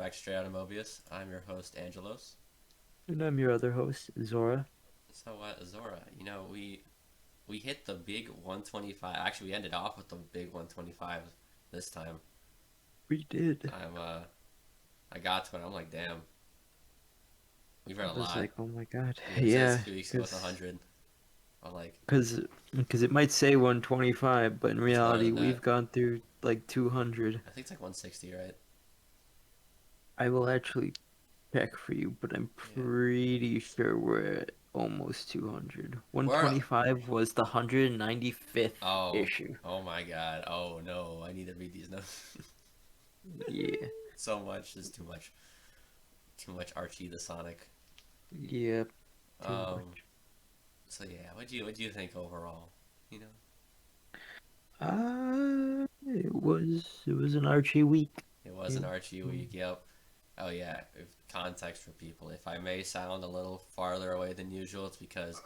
back to Straight Outta Mobius. I'm your host, Angelos. And I'm your other host, Zora. So, Zora, we hit the big 125. Actually, we ended off with the big 125 this time. We did. I got to it. I'm like, damn, we've read I a was lot. like, oh my god. Yeah, it says Yeah, 2 weeks ago with because 100. I'm like, cause, cause it might say 125, but in it's more reality, than we've that. gone through like 200. I think it's like 160, right? I will actually check for you, but I'm Yeah. pretty sure we're at almost 200. We're 125 was the 195th oh issue. oh my god. Oh no, I need to read these notes. Yeah. So much. There's too much. Too much Archie the Sonic. Yep. Too Um. much. So yeah, what do you think overall? You know, It was an Archie week. it was Yeah. an Archie week. Yep. Oh yeah. If context for people, if I may sound a little farther away than usual, it's because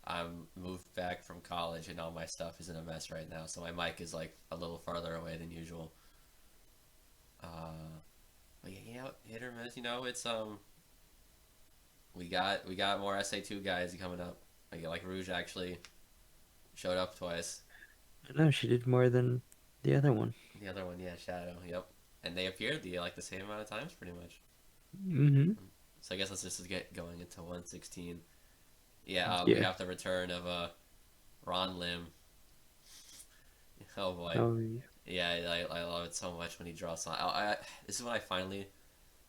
I'm moved back from college and all my stuff is in a mess right now. So my mic is like a little farther away than usual. Uh, but yeah, hit or miss. It's we got more SA2 guys coming up. Like Rouge actually showed up twice. I know she did more than the other one. The other one, yeah, Shadow. Yep. And they appeared the same amount of times, pretty much. Hmm. So I guess let's just get going into 116. Yeah, we Yeah. have the return of Ron Lim. Oh boy, Oh, yeah. yeah, I love it so much when he draws. This is when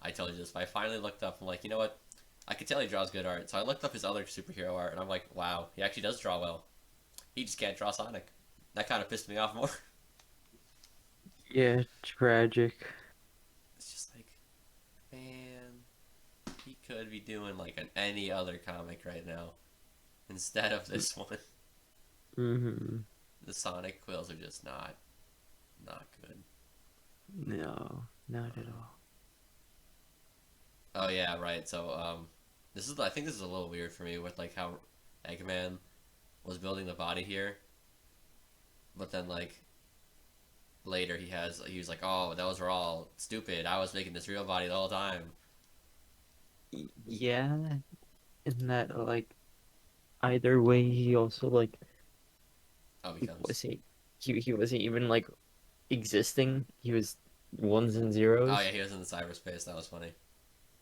I told you this, but I finally looked up. I'm like, you know what? I could tell he draws good art. So I looked up his other superhero art, and I'm like, wow, he actually does draw well. He just can't draw Sonic. That kind of pissed me off more. Yeah, tragic. It's just like, man, he could be doing like any other comic right now instead of this one. Mm-hmm. The Sonic quills are just not good. No, not at Uh, all. oh yeah, right. So I think this is a little weird for me with like how Eggman was building the body here, but then like later he was like, oh, those were all stupid. I was making this real body the whole time. Yeah, in that like either way, he also like Oh, becomes wasn't he wasn't even like existing. He was ones and oh yeah, zeros. he was in the cyberspace. That was funny.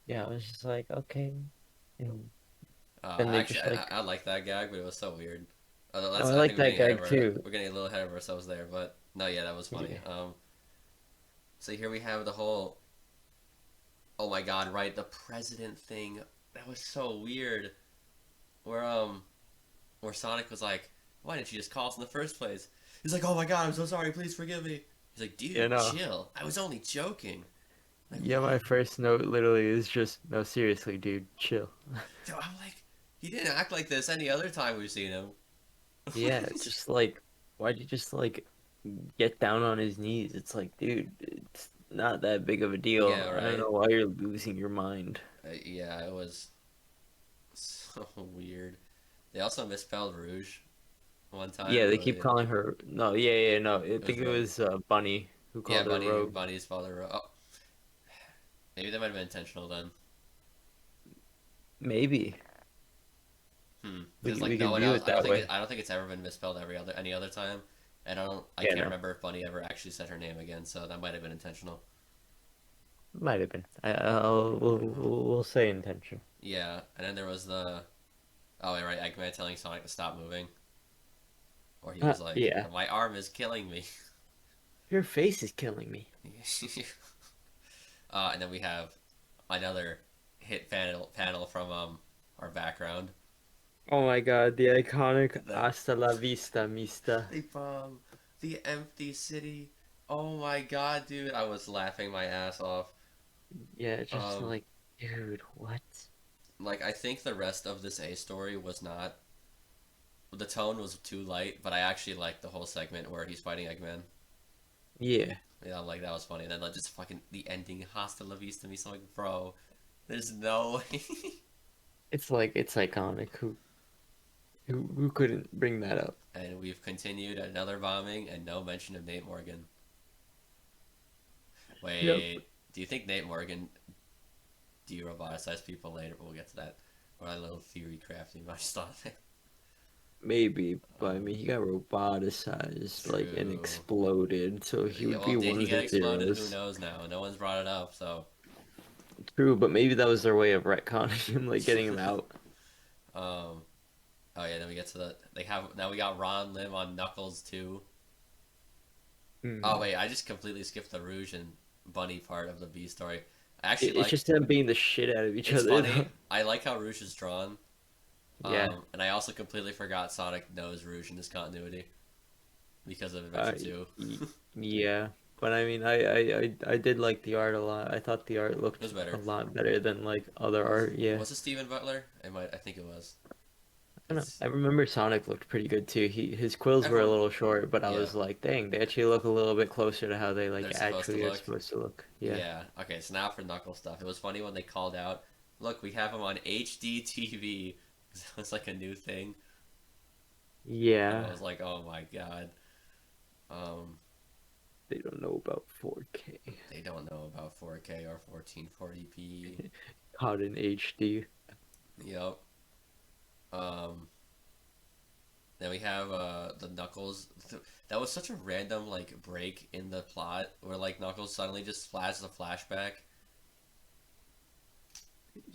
Yeah, I was just like, okay. And then they Actually, just I like, like that gag, but it was so weird. oh, I I like think that gag too. we're getting a little ahead of ourselves there, but no, yeah, that was funny. Yeah. So here we have the whole oh my god, right, the president thing. That was so weird. Where where Sonic was like, why didn't you just call us in the first place? He's like, oh my god, I'm so sorry, please forgive me. He's like, You dude, know. chill. I was only joking. Like Yeah, what? my first note literally is just, no, seriously, dude, chill. So I'm like, he didn't act like this any other time we've seen him. Yeah, just like, why'd you just like get down on his knees? It's like, dude, it's not that big of a Yeah, deal. I don't right. know why you're losing your mind. Yeah, it was so weird. They also misspelled Rouge one time. Yeah, they keep calling her. No, yeah, yeah, no. I It was think it Rogue. was Bunny who Yeah, called her Rogue. Bunny's father. Oh, maybe that might have been intentional then. Maybe Because like we no could one view else, it that way. I don't think it's ever been misspelled any other time, and I Yeah, can't no, remember if Bunny ever actually said her name again. So that might have been intentional. might have been. We'll say intention. Yeah, and then there was the oh yeah, right, Eggman telling Sonic to stop moving, or he was like, Yeah, my arm is killing me. your face is killing me. And then we have another hit panel from our background. Oh my God, the iconic The "Hasta la vista, mista." they bomb the empty city. Oh my god, dude! I was laughing my ass off. Yeah, just Um, like, dude, what? like I think the rest of this A story was not. The tone was too light, but I actually liked the whole segment where he's fighting Eggman. Yeah, Yeah, like that was funny. And then like, just fucking the ending, hasta la vista, me. So like, bro, there's no way. it's iconic. Who couldn't bring that up? And we've continued another bombing and no mention of Nate Morgan. Yep. Wait, do you think Nate Morgan de-roboticize people later, but we'll get to that. Or a little theory crafting my stuff. Maybe, but I um, mean, he got roboticized, like, and True. exploded, so he Yeah, would well, be did he ones get and exploded? Who zeros. knows now? No one's brought it up, so. True, but maybe that was their way of retconning him, like getting him out. um, oh yeah, then we get to the they have now we got Ron Lim on Knuckles too. Oh Hmm. wait, I just completely skipped the Rouge and Bunny part of the B story. I actually It's like just them being the shit out of each it's other, funny. though. I like how Rouge is drawn. Yeah, And I also completely forgot Sonic knows Rouge in this continuity because of Adventure uh, 2. y- yeah. But I mean, I did like the art a lot. I thought the art It was looked a better. lot better than like other art. Yeah. Was it Steven Butler? I think it was. I don't know. It's I remember Sonic looked pretty good too. His quills were a everyone. little short, but I Yeah, was like, dang, they actually look a little bit closer to how they like they're supposed to actually are look. supposed to look. Yeah. Yeah. Okay. So now for Knuckle stuff. It was funny when they called out. Look, we have him on HD TV. It was like a new thing. I Yeah. was like, oh my god. Um, They don't know about 4K. they don't know about 4K or 1440p. Caught in HD. Yep. Um, then we have the Knuckles. That was such a random like break in the plot where like Knuckles suddenly just flashes a flashback.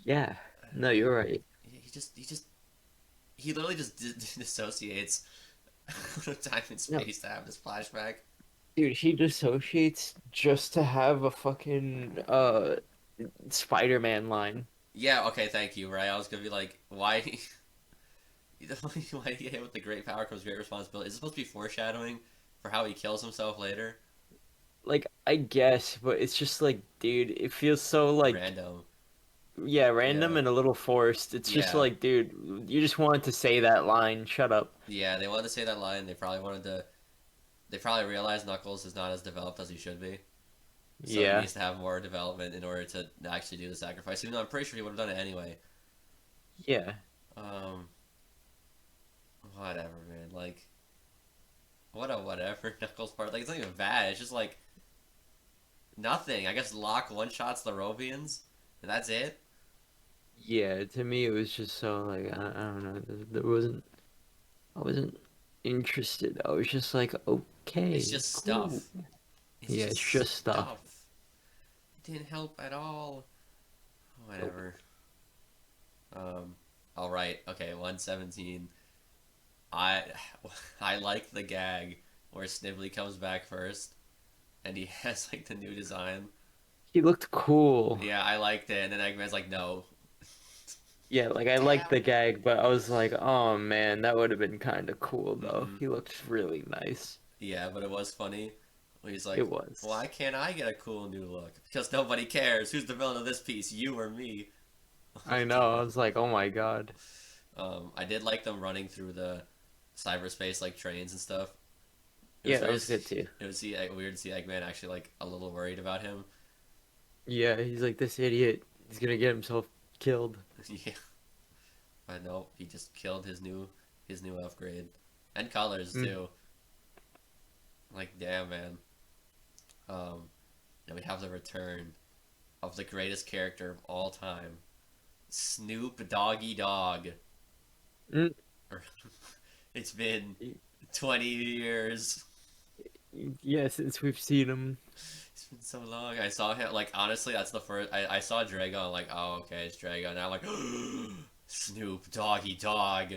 Yeah. No, Like you're right. he literally just dissociates time and No, space to have this flashback. dude, he dissociates just to have a fucking Spider-Man line. Yeah. Okay. Thank you. Right. I was gonna be like, why? Why he hit with the great power comes great responsibility? Is it supposed to be foreshadowing for how he kills himself later? Like, I guess, but it's just like, dude, it feels so like, Random. yeah, random Yeah. and a little forced. It's just Yeah. like, dude, you just wanted to say that line. Shut up. Yeah. They wanted to say that line. They probably wanted to. They probably realized Knuckles is not as developed as he should be. So he Yeah. needs to have more development in order to actually do the sacrifice. Even though I'm pretty sure he would have done it anyway. Yeah. Um, whatever, man. Like, what a whatever Knuckles part. Like, it's not even bad. It's just like nothing. I guess Locke one shots the Rovians, and that's it. Yeah, to me it was just so like I don't know. I wasn't interested. I was just like, It's okay, just cool. stuff. It's Yeah, it's just just stuff. stuff. It didn't help at all. Nope. Whatever. All right. Okay. 117. I I like the gag where Snively comes back first, and he has like the new design. He looked cool. Yeah, I liked it, and then Eggman's like, no. Yeah, like I liked Damn. the gag, but I was like, oh man, that would have been kind of cool though. Mm-hmm. He looked really nice. Yeah, but it was funny. He's It like, why was. can't I get a cool new look? Because nobody cares. Who's the villain of this piece? You or me? I know. I Damn. was like, oh my God. I did like them running through the cyberspace like trains and stuff. It was Yeah, that very. was good too. It was weird to see Eggman actually like a little worried about him. Yeah, he's like this idiot. He's gonna get himself killed. Yeah, I know he just killed his new upgrade and colors Mm. too. Like damn man. Um, and we have the return of the greatest character of all time, Snoop Doggy Dog. Mm. It's been 20 years. Yeah, since we've seen him. It's been so long. I saw him, like, honestly, that's the first. I saw Drago, I'm like, oh, okay, it's Drago. Now I'm like, Snoop Doggy Dog.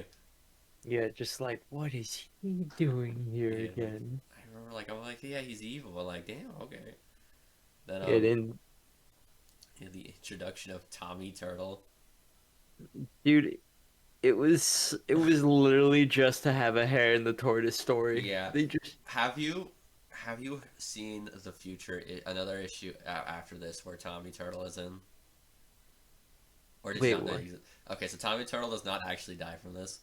Yeah, just like, what is he doing here Yeah, like, again? I remember, like, I'm like, yeah, he's evil. But, like, damn, okay. Then, It in, yeah, the introduction of Tommy Turtle. dude. It was literally just to have a hair in the tortoise story. Yeah. They just Have you. Have you seen the future, another issue after this where Tommy Turtle is in? Or did you wait, not know what? he's... Okay, so Tommy Turtle does not actually die from this.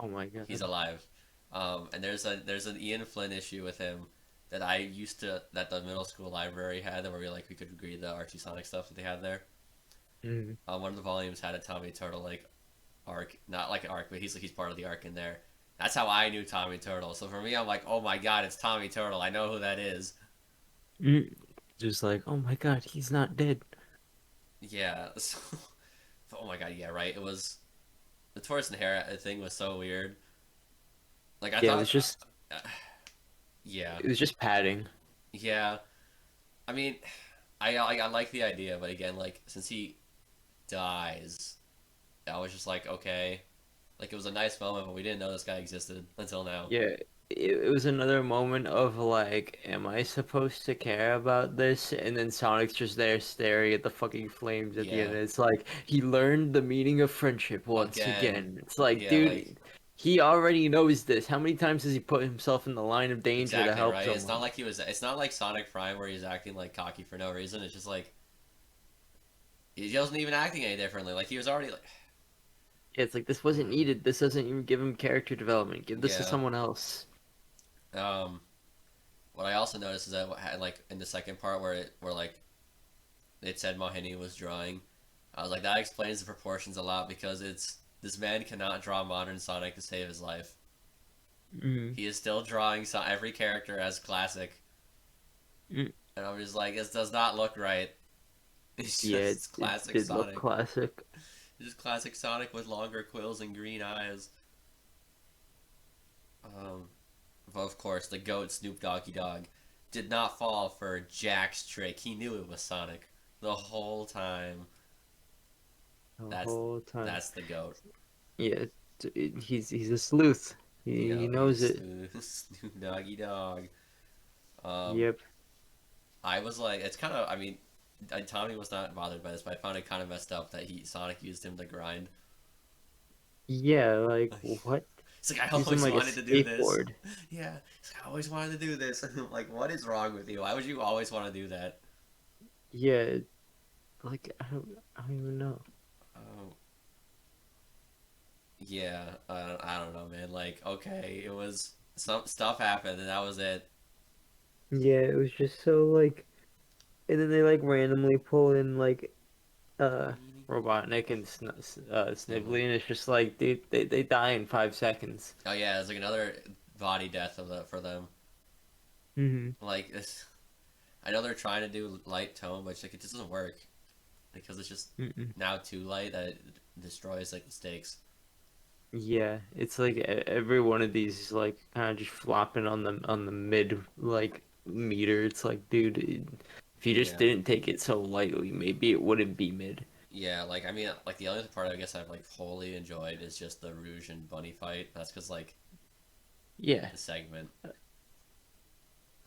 Oh my God. He's alive. And there's an Ian Flynn issue with him that I used to that the middle school library had where we could read the Archie Sonic stuff that they had there. Mm. One of the volumes had a Tommy Turtle like arc, not like an arc, but he's part of the arc in there. That's how I knew Tommy Turtle. So for me, I'm like, oh my god, it's Tommy Turtle. I know who that is. Mm. Just like, oh my God, he's not dead. yeah. So, oh my god, yeah, right. It was the tortoise and hare thing was so weird. Like I Yeah, thought, uh, yeah, it was just padding. yeah. I mean, I like the idea, but again, like since he dies, I was just like, okay, like it was a nice moment, but we didn't know this guy existed until now. Yeah, it was another moment of like, am I supposed to care about this? And then Sonic's just there staring at the fucking flames at the end. Yeah, It's like he learned the meaning of friendship once again, again. It's like, yeah, like dude, he already knows this. How many times has he put himself in the line of danger to exactly help right. It's not someone? like he was. It's not like Sonic Prime where he's acting like cocky for no reason. It's just like he wasn't even acting any differently. Like he was already like, Yeah, it's like this wasn't needed. This doesn't even give him character development. Give this to yeah. someone else. Um, what I also noticed is that like in the second part where like it said Mohini was drawing, I was like that explains the proportions a lot because it's this man cannot draw modern Sonic to save his life. Mm. He is still drawing every character as classic, Mm. and I'm just like this does not look right. It's Yeah, just it classic did look Sonic. classic. It's just classic Sonic with longer quills and green eyes. Um, but of course, the goat Snoop Doggy Dog did not fall for Jack's trick. He knew it was Sonic the whole time. The That's whole time. that's the goat. Yeah, he's a sleuth. He Yeah, knows he's it. Snoop Doggy Dog. Um, Yep. I was like, it's kind of. I mean, Tommy was not bothered by this, but I found it kind of messed up that he Sonic used him to grind. Yeah, like what? It's like I Use him always like a wanted to do this. skateboard. Yeah, it's like I always wanted to do this. I'm like, what is wrong with you? Why would you always want to do that? Yeah, like I don't even know. Um, yeah, I don't know, man. Like, okay, it was some stuff happened, and that was it. Yeah, it was just so like, and then they like randomly pull in like uh Robotnik and Snibbly. Snibbly, and it's just like, dude, they die in 5 seconds. Oh yeah, it's like another body death of the for them. Hmm. Like this, I know they're trying to do light tone, but it's like it just doesn't work because it's just Mm-mm. now too light that it destroys like the stakes. Yeah, it's like every one of these is like kind of just flopping on the mid like meter. It's like, dude, if you just Yeah, didn't take it so lightly, maybe it wouldn't be mid. yeah. Like I mean, like the only part I guess I've like wholly enjoyed is just the Rouge and Bunny fight. That's because like Yeah, the segment.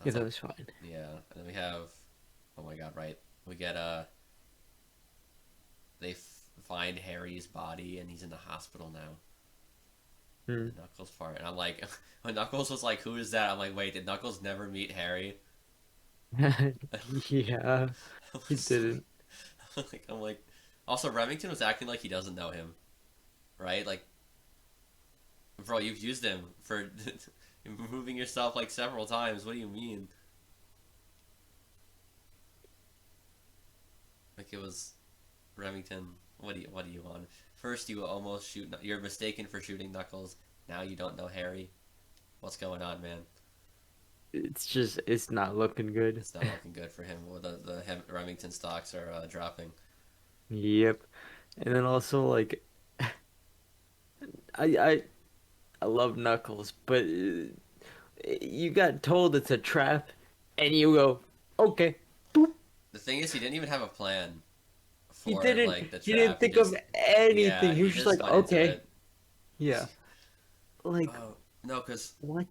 yeah, That's that like was fine. yeah, and then we have oh my god, right? We get they find Harry's body and he's in the hospital now. Hmm. The Knuckles part, and I'm like, when Knuckles was like, "Who is that?" I'm like, "Wait, did Knuckles never meet Harry?" Yeah, I he was didn't. I'm like, also Remington was acting like he doesn't know him, right? Like, bro, you've used him for moving yourself like several times. What do you mean? Like it was Remington. What do you want? First, you almost shoot. You're mistaken for shooting Knuckles. Now you don't know Harry. What's going on, man? It's not looking good. It's not looking good for him. Well, the Remington stocks are dropping. Yep. And then also like I I I love Knuckles, but you got told it's a trap, and you go, okay. Boop. The thing is, he didn't even have a plan He for didn't. like the He didn't trap. He think of just, anything. yeah, He he was just just like, went into okay, it. yeah. Like Oh no, cause what?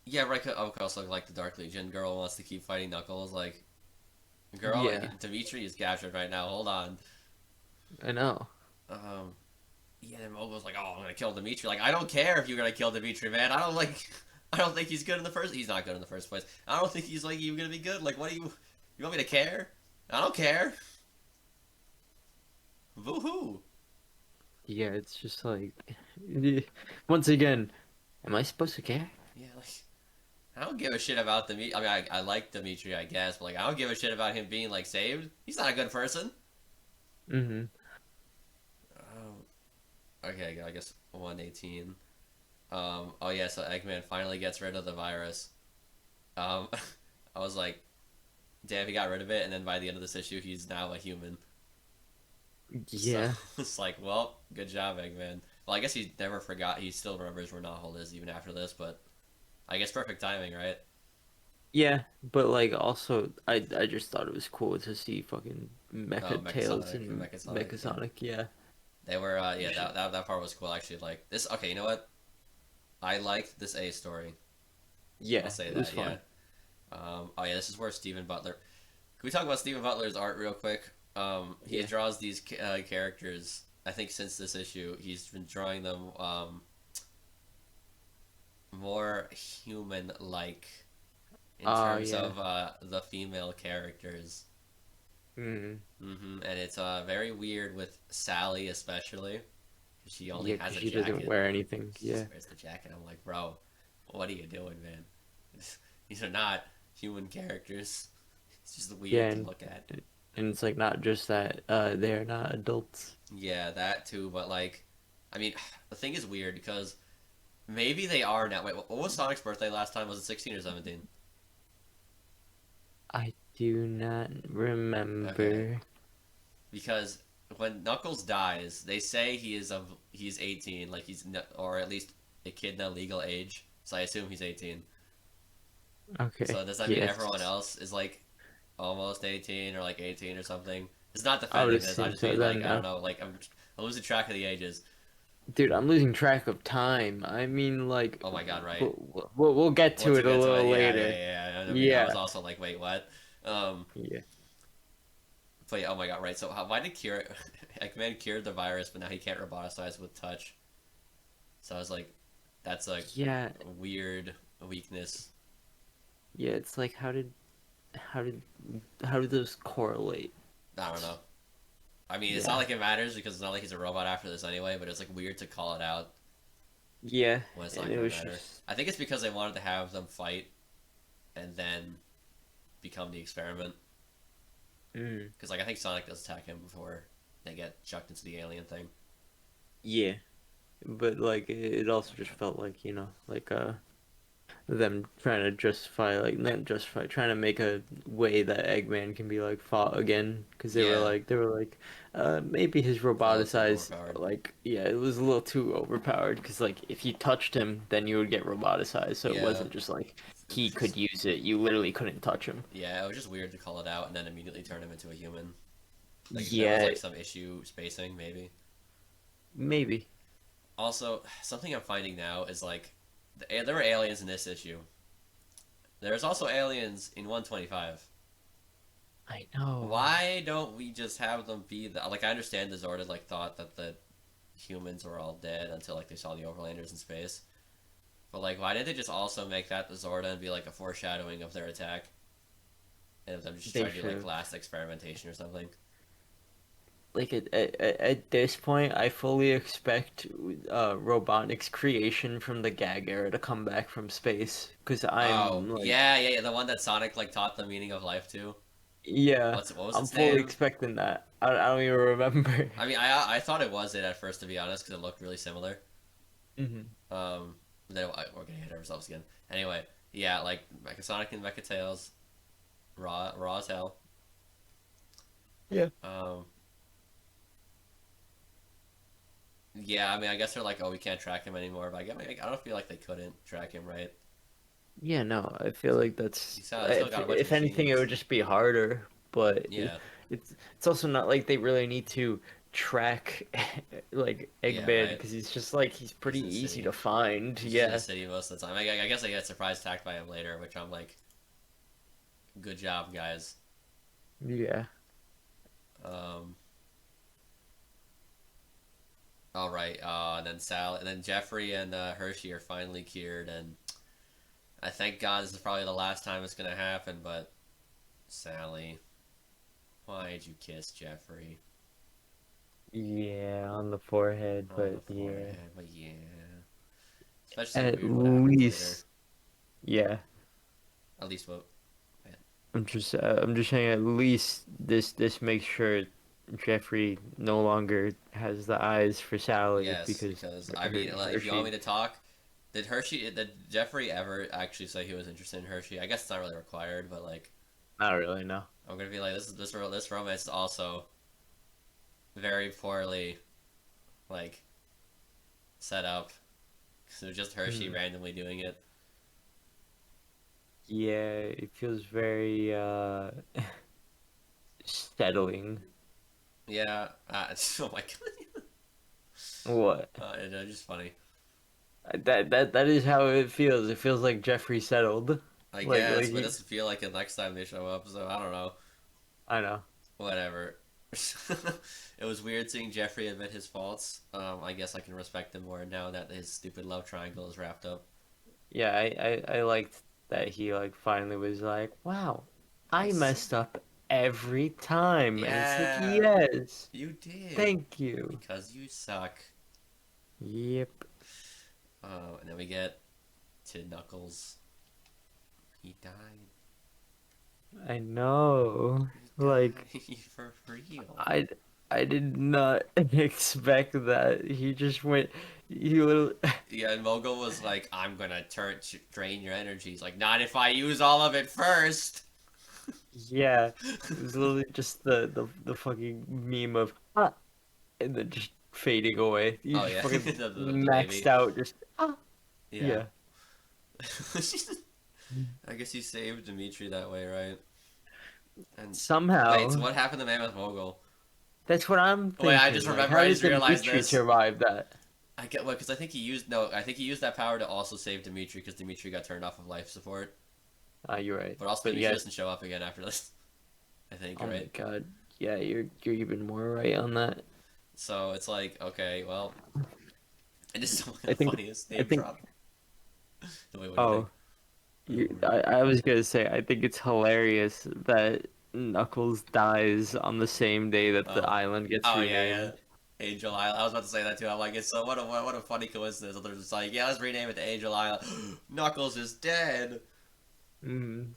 yeah, right. Oh, also like the Dark Legion girl wants to keep fighting Knuckles. Like, girl, Yeah, Dimitri is captured right now. Hold on. I know. Um, yeah, and Mogo's like, oh, I'm gonna kill Dimitri. Like, I don't care if you're gonna kill Dimitri, man. I don't like. I don't think he's good in the first. He's not good in the first place. I don't think he's like even gonna be good. Like, what do you? You want me to care? I don't care. Woohoo! Yeah, it's just like once again, am I supposed to care? Yeah, like I don't give a shit about Dimitri. I mean, I like Dimitri, I guess, but like I don't give a shit about him being like saved. He's not a good person. Mm-hmm. Okay, I guess 118. Oh yeah, so Eggman finally gets rid of the virus. Um, I was like, damn, he got rid of it, and then by the end of this issue, he's now a human. So Yeah. it's like, well, good job, Eggman. Well, I guess he never forgot. He still remembers where Knothole is even after this, but I guess perfect timing, right? Yeah, but like also I just thought it was cool to see fucking Oh, Mecha Tails Mechasonic and and Mechasonic, Mecha yeah. Sonic, yeah. They were, yeah, Shit. that part was cool, actually. Like, this, okay, you know what? I liked this A story. I'll Yeah, say it was that, yeah. fun. Oh, yeah, this is where Stephen Butler. Can we talk about Stephen Butler's art real quick? He Yeah. draws these characters. I think since this issue, he's been drawing them more human-like in Oh terms yeah. of the female characters. Mm. And it's very weird with Sally, especially. She only Yeah, has because a she doesn't jacket. wear anything. She Yeah. just wears the jacket. I'm like, bro, what are you doing, man? These are not human characters. It's just Yeah, weird to look at. and it's like not just that they're not adults. Yeah, that too. But like, I mean, the thing is weird because maybe they are now. Wait, what was Sonic's birthday last time? Was it 16 or 17? I do not Okay, remember. because when Knuckles dies, they say he's 18, like or at least a kid in legal age. So I assume he's 18. Okay. So does that mean everyone Yes. else is like almost 18 or like 18 or something? It's not I would defending this. I'm assume just so being like, then. I don't know. Like I'm losing track of the ages. Dude, I'm losing track of time. I mean, like, Oh my god, right. we'll get to Once we it a get to it, little yeah, yeah, later. yeah, yeah. I mean, I was Yeah. also like, wait, what? Um, Yeah. but yeah, oh my god, right. So why did cure Eggman cured the virus, but now he can't roboticize with touch? So I was like, that's a Yeah. weird weakness. Yeah, it's like how did how do those correlate? I don't know. I mean, it's not Yeah. like it matters because it's not like he's a robot after this anyway. But it's like weird to call it out Yeah, when it's not and it gonna was matter. just I think it's because they wanted to have them fight and then become the experiment. mm, Because like I think Sonic does attack him before they get chucked into the alien thing. yeah, but like it also just felt like, like them trying to justify, like not justify, trying to make a way that Eggman can be like fought again because Yeah, they were like maybe his a little too roboticized, overpowered. like, yeah, it was a little too overpowered because like if you touched him then you would get roboticized, so it Yeah, wasn't just like it was he could just use it, you literally couldn't touch him. yeah, it was just weird to call it out and then immediately turn him into a human. Like there was Yeah, like some issue spacing maybe. maybe. Also, something I'm finding now is like there were aliens in this issue. There's also aliens in 125. I know. Why don't we just have them be the like? I understand the Zordon like thought that the humans were all dead until like they saw the Overlanders in space. But like, why didn't they just also make that the Zorda and be like a foreshadowing of their attack, and of them just They trying to do should like have. last experimentation or something? Like at this point, I fully expect Robotnik's creation from the gag era to come back from space. Because Oh I'm like, yeah, yeah, yeah, the one that Sonic like taught the meaning of life to. yeah, What was I'm its fully name? expecting that. I don't even remember. I mean, I thought it was it at first to be honest because it looked really similar. Hmm. Um, then we're gonna hit ourselves again. Anyway, yeah, like Mecha Sonic and Mecha Tails, raw as hell. Yeah. Um, yeah, I mean, I guess they're like, oh, we can't track him anymore. But I don't feel like they couldn't track him, right? Yeah, no, I feel like that's He still got a bunch of if anything, it machines. would just be harder. But Yeah, it's also not like they really need to track like yeah, Eggman right. because he's just like he's He's pretty in the easy city. to find. He's just in the Yeah. city most of the time. I guess I get surprise attacked by him later, which I'm like, good job, guys. Yeah. Um, all right. And then and then Jeffrey and Hershey are finally cured, and I thank God this is probably the last time it's gonna happen. But Sally, why did you kiss Jeffrey Yeah, on the forehead, on the but yeah. forehead? But yeah, especially At weird what happens later. least, yeah. At least what? I'm just saying at least this makes sure Jeffrey no longer has the eyes for Sally Yes, because because I mean, like, if you want me Hershey, to talk, did Jeffrey ever actually say he was interested in Hershey? I guess it's not really required, but like, not really, no. I'm gonna be like, this romance is also very poorly like set up. So just Hershey Mm. randomly doing it. Yeah, it feels very settling. Yeah. Oh my god. What? It's just funny. That is how it feels. It feels like Jeffrey settled. I Like guess, but it he, doesn't feel like it next time they show up. So I don't know. I know. Whatever. It was weird seeing Jeffrey admit his faults. I guess I can respect him more now that his stupid love triangle is wrapped up. Yeah, I liked that he like finally was like, "Wow, I I see. messed up every time." And it's like, Yeah, "Yes, you did. thank you." Because you suck. Yep, And then we get to Knuckles. He died. I know. He Like died for real. I I did not expect that. He just went he literally Yeah, and Mogul was like, "I'm gonna drain your energy." He's like, "Not if I use all of it first." yeah, it was literally just the fucking meme of and then just fading away. You Oh just yeah, fucking the maxed baby. out just Yeah. yeah. I guess he saved Dimitri that way, right? And wait, so Somehow. what happened to Mammoth Mogul? That's what I'm Wait, I thinking. just Like, remember. how I did just realized Dimitri this. survive that? I get what because I think he used no. I think he used that power to also save Dimitri because Dimitri got turned off of life support. Ah, you're right. But also But Dimitri yeah, doesn't show up again after this. I think oh my right. God. Yeah, you're even more right on that. So it's like okay, well, it is some of I the think funniest I name think drop. Wait, what do you think? oh, I was gonna say I think it's hilarious that Knuckles dies on the same day that the Oh, island gets oh yeah, yeah. renamed. Angel Island. I was about to say that too. I'm like, it's so what a funny coincidence. They're just like, yeah, let's rename it to Angel Island. Knuckles is dead. Mm.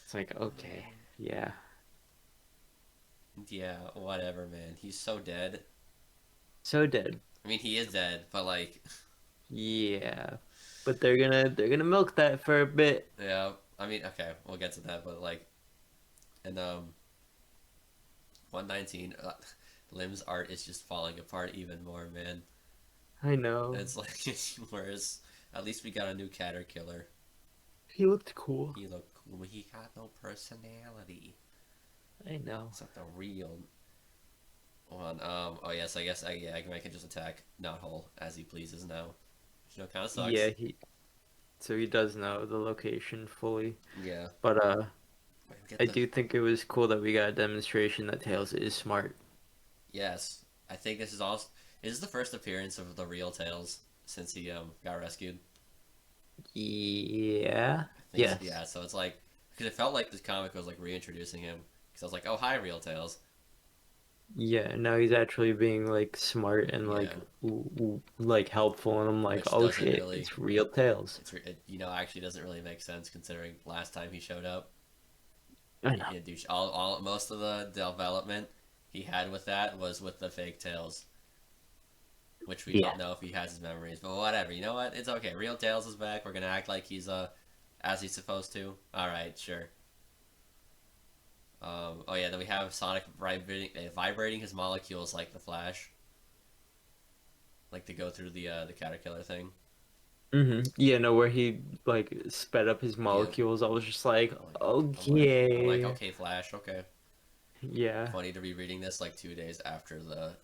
It's like, okay, yeah. Yeah, whatever, man. He's so dead. So dead. I mean, he is dead, but like, Yeah. But they're gonna milk that for a bit. yeah. I mean, okay, we'll get to that, but like, and 119, Lim's art is just falling apart even more, man. I know. It's like it's worse. At least we got a new Caterkiller. He looked cool. He looked cool, but he got no personality. I know. It's not the real one. Oh yes, I guess yeah, Eggman can just attack not whole as he pleases now. Which, kind of Yeah, sucks. he does know the location fully. Yeah. But Wait, we get I the do think it was cool that we got a demonstration that Tails is smart. yes. I think this is also is this the first appearance of the real Tails since he got rescued. Yeah. I think so, Yes. yeah. So it's like because it felt like this comic was like reintroducing him because I was like, oh hi, real Tails. Yeah, now he's actually being like smart and Yeah, like like helpful and I'm like, which "Oh doesn't shit, really it's real Tails." actually doesn't really make sense considering last time he showed up. I know. Yeah, douche. All most of the development he had with that was with the fake Tails, which we Yeah. don't know if he has his memories. But whatever. You know what? It's okay. Real Tails is back. We're gonna act like he's as he's supposed to. All right, sure. Oh yeah, then we have Sonic vibrating his molecules like the Flash, like to go through the Caterpillar thing. Yeah, no, where he like sped up his Yep. molecules, I was just like, I'm like okay. okay, Flash, okay. Yeah. Funny to be reading this like 2 days after the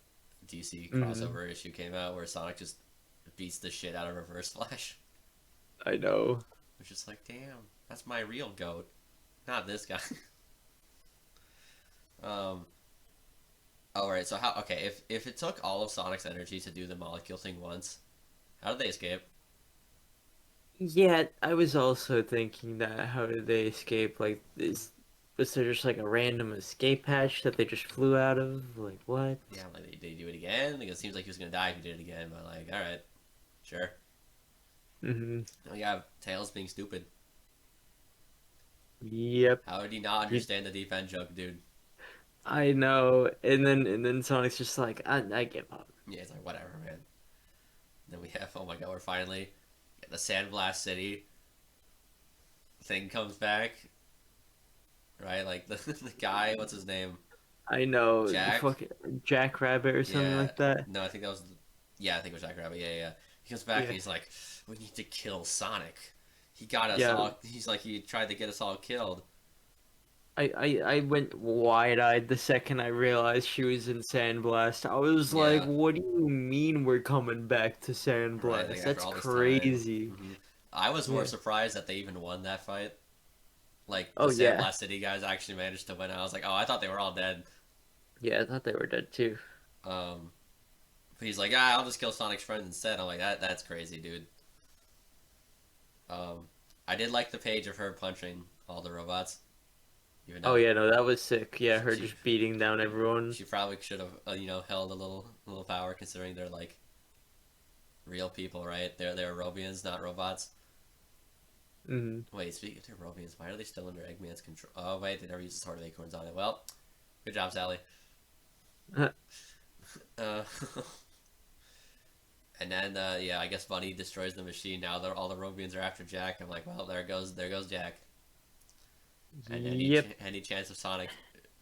DC hmm crossover issue came out, where Sonic just beats the shit out of Reverse Flash. I know. Which is like, damn, that's my real goat, not this guy. um. All right. So how? Okay. If it took all of Sonic's energy to do the molecule thing once, how did they escape? Yeah, I was also thinking that how did they escape? Like, was there just like a random escape hatch that they just flew out of? Like, what? Yeah. Like they do it again because it seems like he was gonna die if he did it again. But like, all right, sure. hmm Now we have Tails being stupid. Yep. How did he not You, understand the deep end joke, dude? I know. And then Sonic's just like, I give up. Yeah, it's like whatever, man. Then we have oh my god, we're finally the Sandblast City thing comes back, right? Like the the guy, what's his name? I know, Jack. fucking Jackrabbit or something Yeah. like that. No, I think that was. Yeah, I think it was Jack Rabbit. Yeah, yeah. He comes back and Yeah, he's like, "We need to kill Sonic. He got us yeah. all. He's like, he tried to get us all killed." I went wide-eyed the second I realized she was in Sandblast. I was like, Yeah. what do you mean we're coming back to Right. Like Sandblast? after That's all this time. crazy. I was more Yeah. surprised that they even won that fight. Like the Oh yeah. Sandblast City guys actually managed to win. I was like, oh, I thought they were all dead. Yeah, I thought they were dead too. Um, but he's like, ah, I'll just kill Sonic's friend instead. I'm like, that's crazy, dude. Um, I did like the page of her punching all the robots, even Oh though yeah, no, that was sick. Yeah, her she just beating down everyone. she probably should have held a little power considering they're like real people, right? They're Robians, not robots. Hmm. Wait, speaking of Robians, why are they still under Eggman's control? Oh wait, they never used the Sword of Acorns on it. Well, good job, Sally. Uh, and then yeah, I guess Bunny destroys the machine. Now they're all the Robians are after Jack. I'm like, well, there goes Jack. And Yep, any chance of Sonic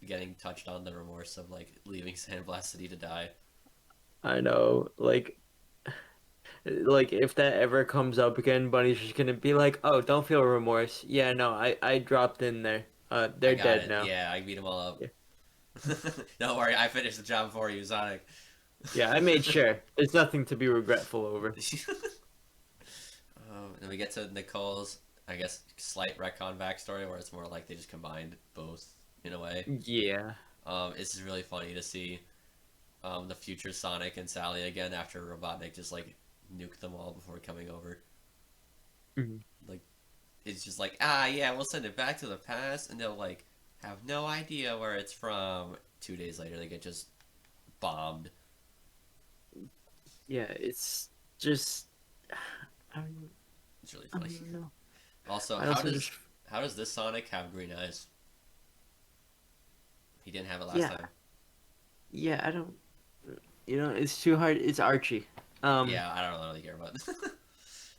getting touched on the remorse of like leaving Sandblast City to die. I know. Like if that ever comes up again, Bunny's just gonna be like, "Oh, don't feel remorse. Yeah, no, I dropped in there. I They're got dead it. now." Yeah, I beat them all up. Yeah, Don't worry, I finished the job for you, Sonic. yeah, I made sure. There's nothing to be regretful over. Then we get to Nicole's, I guess, slight retcon backstory where it's more like they just combined both in a way. Yeah. It's just really funny to see the future Sonic and Sally again after Robotnik just like nuked them all before coming over. Mhm. Like it's just like, ah, yeah, we'll send it back to the past, and they'll like have no idea where it's from. 2 days later, they get just bombed. Yeah, it's just I don't, It's really I funny. don't know. Also, I also just how does this Sonic have green eyes? He didn't have it last yeah, time. yeah, I don't it's too hard. It's Archie. Um, Yeah, I don't really care about.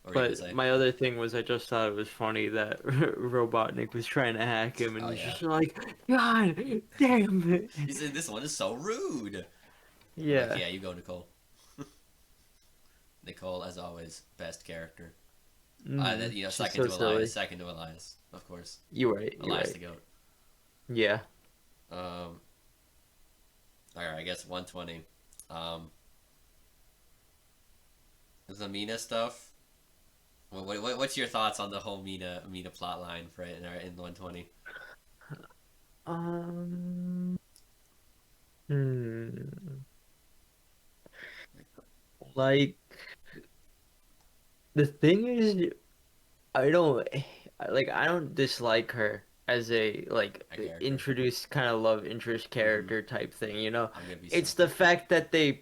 What were you gonna but say? my other thing was I just thought it was funny that Robotnik was trying to hack him and Oh he's yeah, just like, God damn it. he said this one is so rude. I'm like, Yeah. yeah, you go, Nicole. Nicole, as always, best character. Mm, she's Second so to Elias. silly. Second to Elias, of course. You're right. You're Elias right. the goat. Yeah. Um, all right, I guess 120. Um, the Mina stuff. What's your thoughts on the whole Mina plot line for it in 120? Um. Hmm. Like the thing is, I don't I don't dislike her as a A character. introduced kind of love interest Mm-hmm. character type thing, you know? I'm gonna be so. It's the fact that they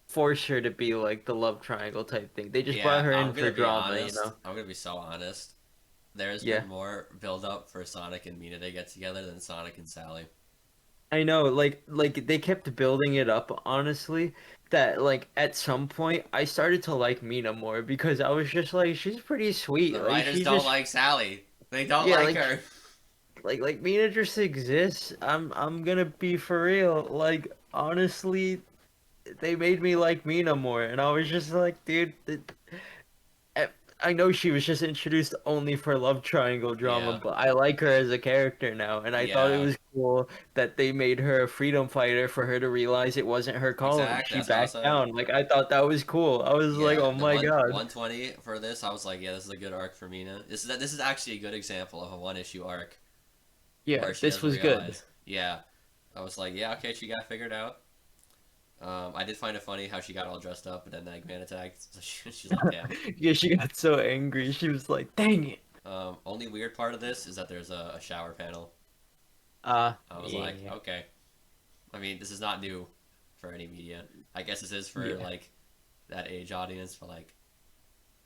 force her to be like the love triangle type thing. They just brought Yeah, her in I'm for gonna be drama, you honest. know? I'm gonna be so honest. There's Yeah. been more build up for Sonic and Mina to get together than Sonic and Sally. I know, like they kept building it up, honestly, that like at some point I started to like Mina more because I was just like she's pretty The sweet. Like writers she don't just like Sally. They don't yeah, like her. like Mina just exists. I'm gonna be for real. Like honestly, they made me like Mina more and I was just like, dude, I I know she was just introduced only for love triangle drama, Yeah, but I like her as a character now, and I thought it yeah, was cool that they made her a freedom fighter for her to realize it wasn't her calling. exactly. She That's what I was backed saying. down. Like I thought that was cool. I was like, Yeah, oh the my God. 120 for this, I was like, yeah, this is a good arc for Mina. This is actually a good example of a one issue arc Yeah, where she this doesn't was good. realize. Yeah, I was like, yeah, okay, she got figured out. I did find it funny how she got all dressed up, but then the Eggman attacked. So she's like, damn. Yeah, she got so angry. She was like, dang it. Only weird part of this is that there's a shower panel. I was like, Yeah. okay. I mean, this is not new for any media. I guess this is for Yeah. like that age audience, but like,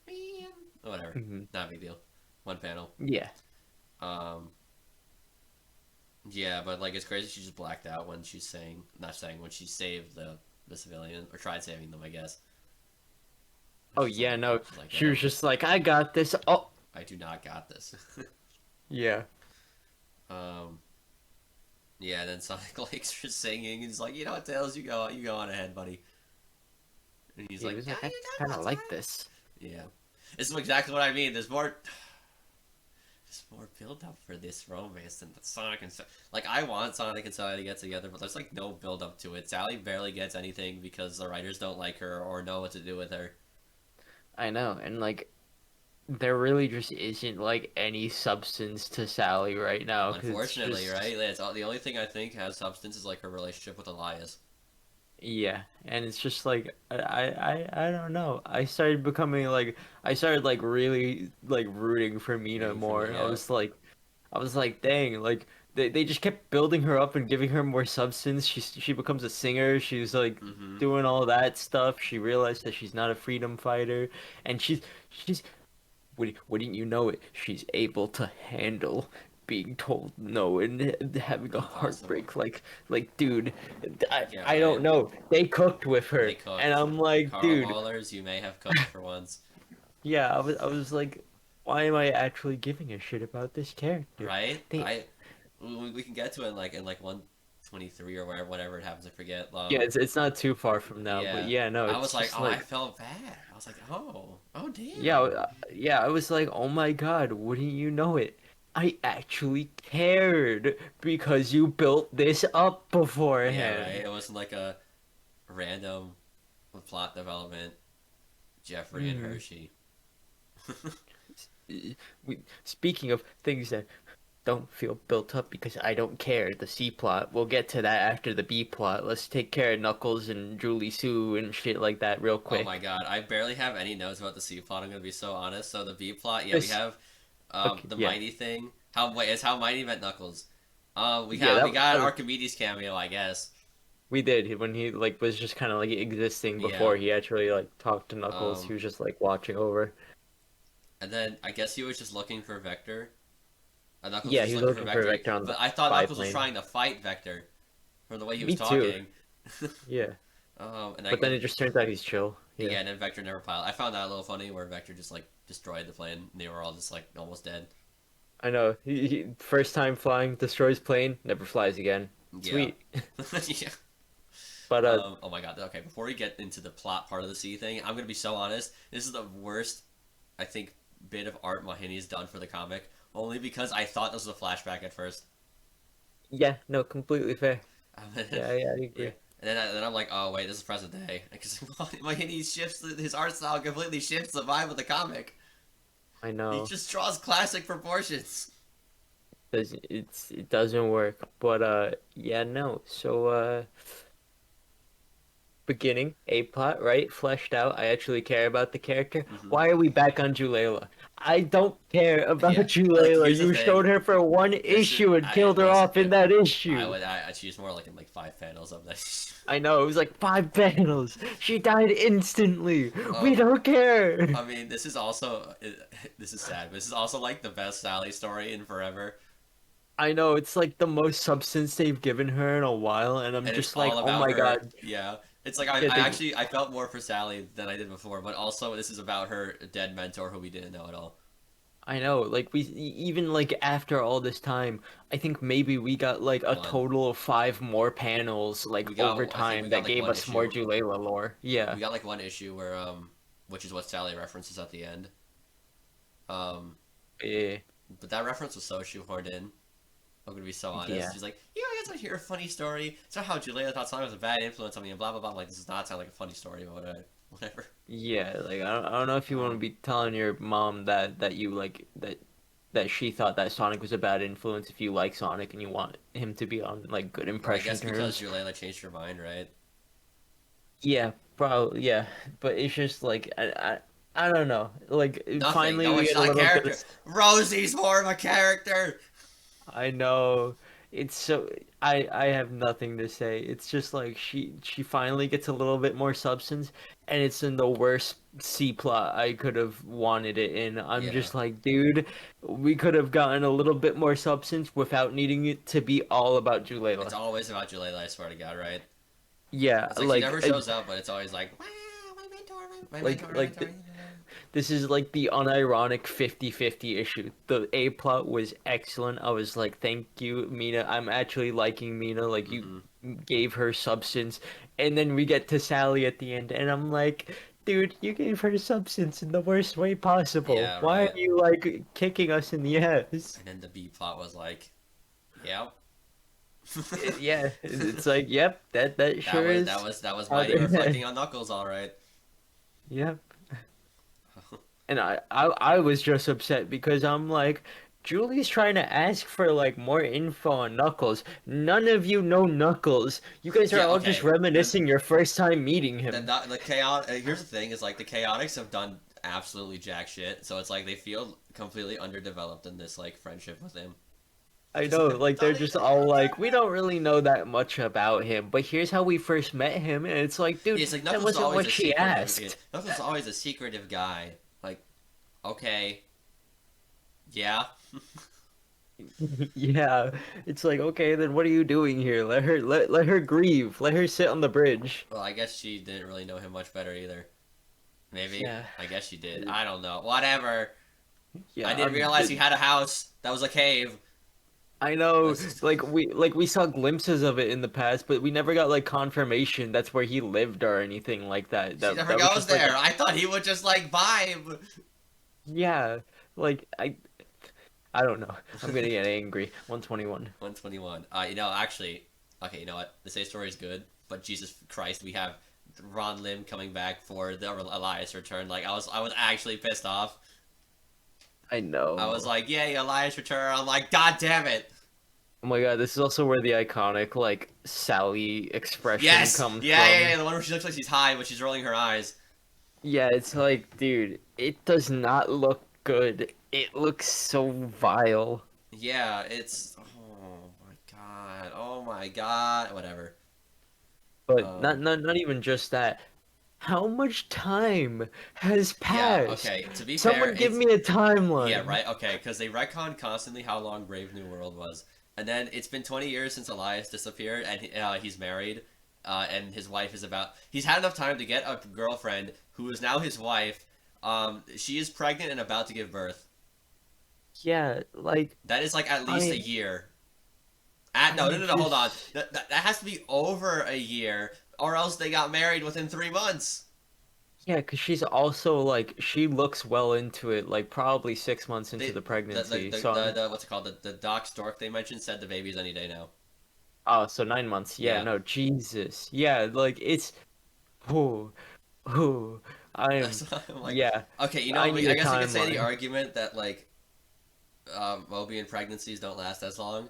man, whatever. Hmm. Not a big deal. One panel. Yeah. Um, yeah, but like it's crazy. She just blacked out when she's saying, not saying when she saved the civilian or tried saving them, I guess. Oh She's like, yeah, no. she's like, She was damn, just like, I got this. Oh, I do not got this. yeah. um, Yeah, and then Sonic likes her singing, and he's like, you know what, Tails, you go on ahead, buddy. And he's He like, was yeah, like, I you got kind of about like time. this. Yeah, this is exactly what I mean. There's more build up for this romance than the Sonic and like I want Sonic and Sally to get together, but there's like no build up to it. Sally barely gets anything because the writers don't like her or know what to do with her. I know, and like there really just isn't like any substance to Sally right now because it's Unfortunately, right? just It's all, the only thing I think has substance is like her relationship with Elias. yeah, and it's just like I don't know. I started like really like rooting for Mina Rooting for more. me, yeah. I was like, dang, like they just kept building her up and giving her more substance. She becomes a singer. She's like Mm-hmm. doing all that stuff. She realized that she's not a freedom fighter, and she's wouldn't you know it? She's able to handle being told no and having a Impossible. heartbreak. Dude, Yeah, I don't right. know. They cooked with They her, and cooked. I'm like, Carl dude, Maulers, you may have cooked for once. yeah. I was like, why am I actually giving a shit about this character? Right? They, We can get to it in like 123 or whatever it happens. I forget. yeah, it's not too far from now, but Yeah. yeah, no, I was it's like, just oh, I like. felt bad. I was like, oh Yeah, damn. yeah, I was like, oh my God, wouldn't you know it? I actually cared because you built this up Yeah, right. beforehand. It wasn't like a random plot development. Jeffrey and Mm. Hershey. Speaking of things that don't feel built up because I don't care, the C plot, we'll get to that after the B plot. Let's take care of Knuckles and Julie Sue and shit like that real Oh my quick. god, I barely have any notes about the C plot. I'm gonna be so honest. So the B plot, yeah, we Just, have okay, the yeah. mighty thing. It's how mighty met Knuckles. Yeah, We got an Archimedes cameo, I guess. we did when he like was just kind of like existing Yeah. before he actually like talked to Knuckles. He Um, was just like watching over. and then I guess he was just looking for Vector. Knuckles was Yeah, just he was looking for looking for Vector, Vector on but the I thought Knuckles was biplane. trying to fight Vector from the way he was Me too. talking. Yeah, And but then it just turns out he's chill. Yeah, yeah, and then Vector never pilot. I found that a little funny where Vector just like destroyed the plane and they were all just like almost dead. I know. First time flying destroys plane, never flies again. Yeah. Sweet. Yeah. But Oh my god. Okay, before we get into the plot part of the C thing, I'm gonna be so honest. This is the worst, I think, bit of art Mahini's done for the comic. Only because I thought this was a flashback at first. yeah, no, completely fair. Yeah, yeah, I Yeah. agree. Then I'm like, oh wait, this is present day. Because Mahini shifts his art style completely shifts the vibe of the comic. I He know. just draws classic proportions. It doesn't work. But yeah, no. So beginning, A plot, right? Fleshed out. I actually care about the character. Hmm. Why are we back on Julela? I don't care about Yeah. Like Julela. here's the You thing. showed her for one This is issue and I killed her listen. off in that I issue. would she's more like in like 5 panels of this. I know, it was like 5 panels. She died instantly. We um, don't care. I mean, this is also this is sad. But this is also like the best Sally story in forever, I know, it's like the most substance they've given her in a while, and I'm and it's just like, all oh about my her. God. Yeah, it's like Yeah, I actually I felt more for Sally than I did before, but also this is about her dead mentor who we didn't know at all. I know, like even like after all this time, I think maybe we got like a One, total of 5 more panels like over I think we time got that like gave one us more issue. Julela lore. Yeah. We got like one issue where which is what Sally references at the end. Um, Yeah. but that reference was so shoehorned in. I'm gonna be so honest. Yeah. She's like, you guys want to hear a funny story? It's not how Julia thought Sonic was a bad influence on me and blah blah blah. I'm like, this does not sound like a funny story, but whatever. Yeah, like I don't know if you want to Um, be telling your mom that you like that she thought that Sonic was a bad influence if you like Sonic and you want him to be on like good well, I impression guess because terms. Julia changed her mind, right? Yeah, probably. Yeah, but it's just like I don't know. Like Nothing. finally No, we it's get a not a little bit of. character. Rosie's more of a character. I know. It's so I have nothing to say. It's just like she finally gets a little bit more substance, and it's in the worst C plot I could have wanted it in. I'm Yeah, just like, dude, we could have gotten a little bit more substance without needing it to be all about it's Julela. always about Julia. I swear to God, right? Yeah, It's like he never shows up, but it's always like, wow, my mentor, my mentor, my like mentor. This is like the unironic 50-50 issue. The A plot was excellent. I was like, thank you, Mina. I'm actually liking Mina. Like you Hmm. gave her substance. And then we get to Sally at the end, and I'm like, dude, you gave her substance in the worst way possible. Yeah, Why are right. you like kicking us in the ass? And then the B plot was like, yep. Yeah, it's like, yep, that That sure was that is was that was how mighty they reflecting on Knuckles, all right. Yep. And I was just upset because I'm like, Julie's trying to ask for like more info on Knuckles. None of you know Knuckles. You guys are Yeah, all just okay. reminiscing your first time meeting him. The chaotic. Here's the thing: is like the Chaotix have done absolutely jack shit. So it's like they feel completely underdeveloped in this like friendship with him. I Because know, they've like they're done just anything all with like, we him. don't really know that much about him, but here's how we first met him, and it's like, Yeah, dude, it's like that Knuckles is wasn't always what a she secretive. Yeah, asked. Knuckles is always a secretive guy. Like, okay, yeah. Yeah, it's like, okay, then what are you doing here? Let her grieve. Let her sit on the bridge. Well, I guess she didn't really know him much better either. Maybe. Yeah. I guess she did. I don't know. Whatever. I Yeah, didn't realize he had a house that was a cave. I know, That's just... like we saw glimpses of it in the past, but we never got like confirmation that's where he lived or anything like that. She That never that was goes just like there. a I thought he would just like vibe. yeah, like I don't know. I'm gonna get angry. 121. 121. Actually, okay, you know what? The A story is good, but Jesus Christ, we have Ron Lim coming back for the Elias return. Like, I was actually pissed off. I I was know. like, yay, Elias return. I'm like, God damn it. Oh my God, this is also where the iconic like Sally expression Yes, comes yeah, yeah, from. yeah. The one where she looks like she's high, but she's rolling her eyes. Yeah, it's like, dude, it does not look good. It looks so vile. Yeah, it's. Oh my god. Oh my god. Whatever. But Um. not even just that. How much time has Yeah. passed? Okay. To be fair, Someone give it's me a yeah, timeline. right. Okay, because they retcon constantly how long Brave New World was, and then it's been 20 years since Elias disappeared, and he's married, and his wife is about. He's had enough time to get a girlfriend who is now his wife. She is pregnant and about to give birth. Yeah, like That is like at least a I year. No, no, I no, no. Hold on. just That has to be over a year, or else they got married within 3 months. yeah, 'cause she's also like she looks well into it, like probably 6 months into They the pregnancy. So the what's it called the Doc Stork they mentioned said the baby's any day now. oh, so 9 months. Yeah, Yeah. no, Jesus. Yeah, like it's who who I'm So I'm like, yeah. okay, I need I a guess we could say the timeline. argument that like Mobian pregnancies don't last as long.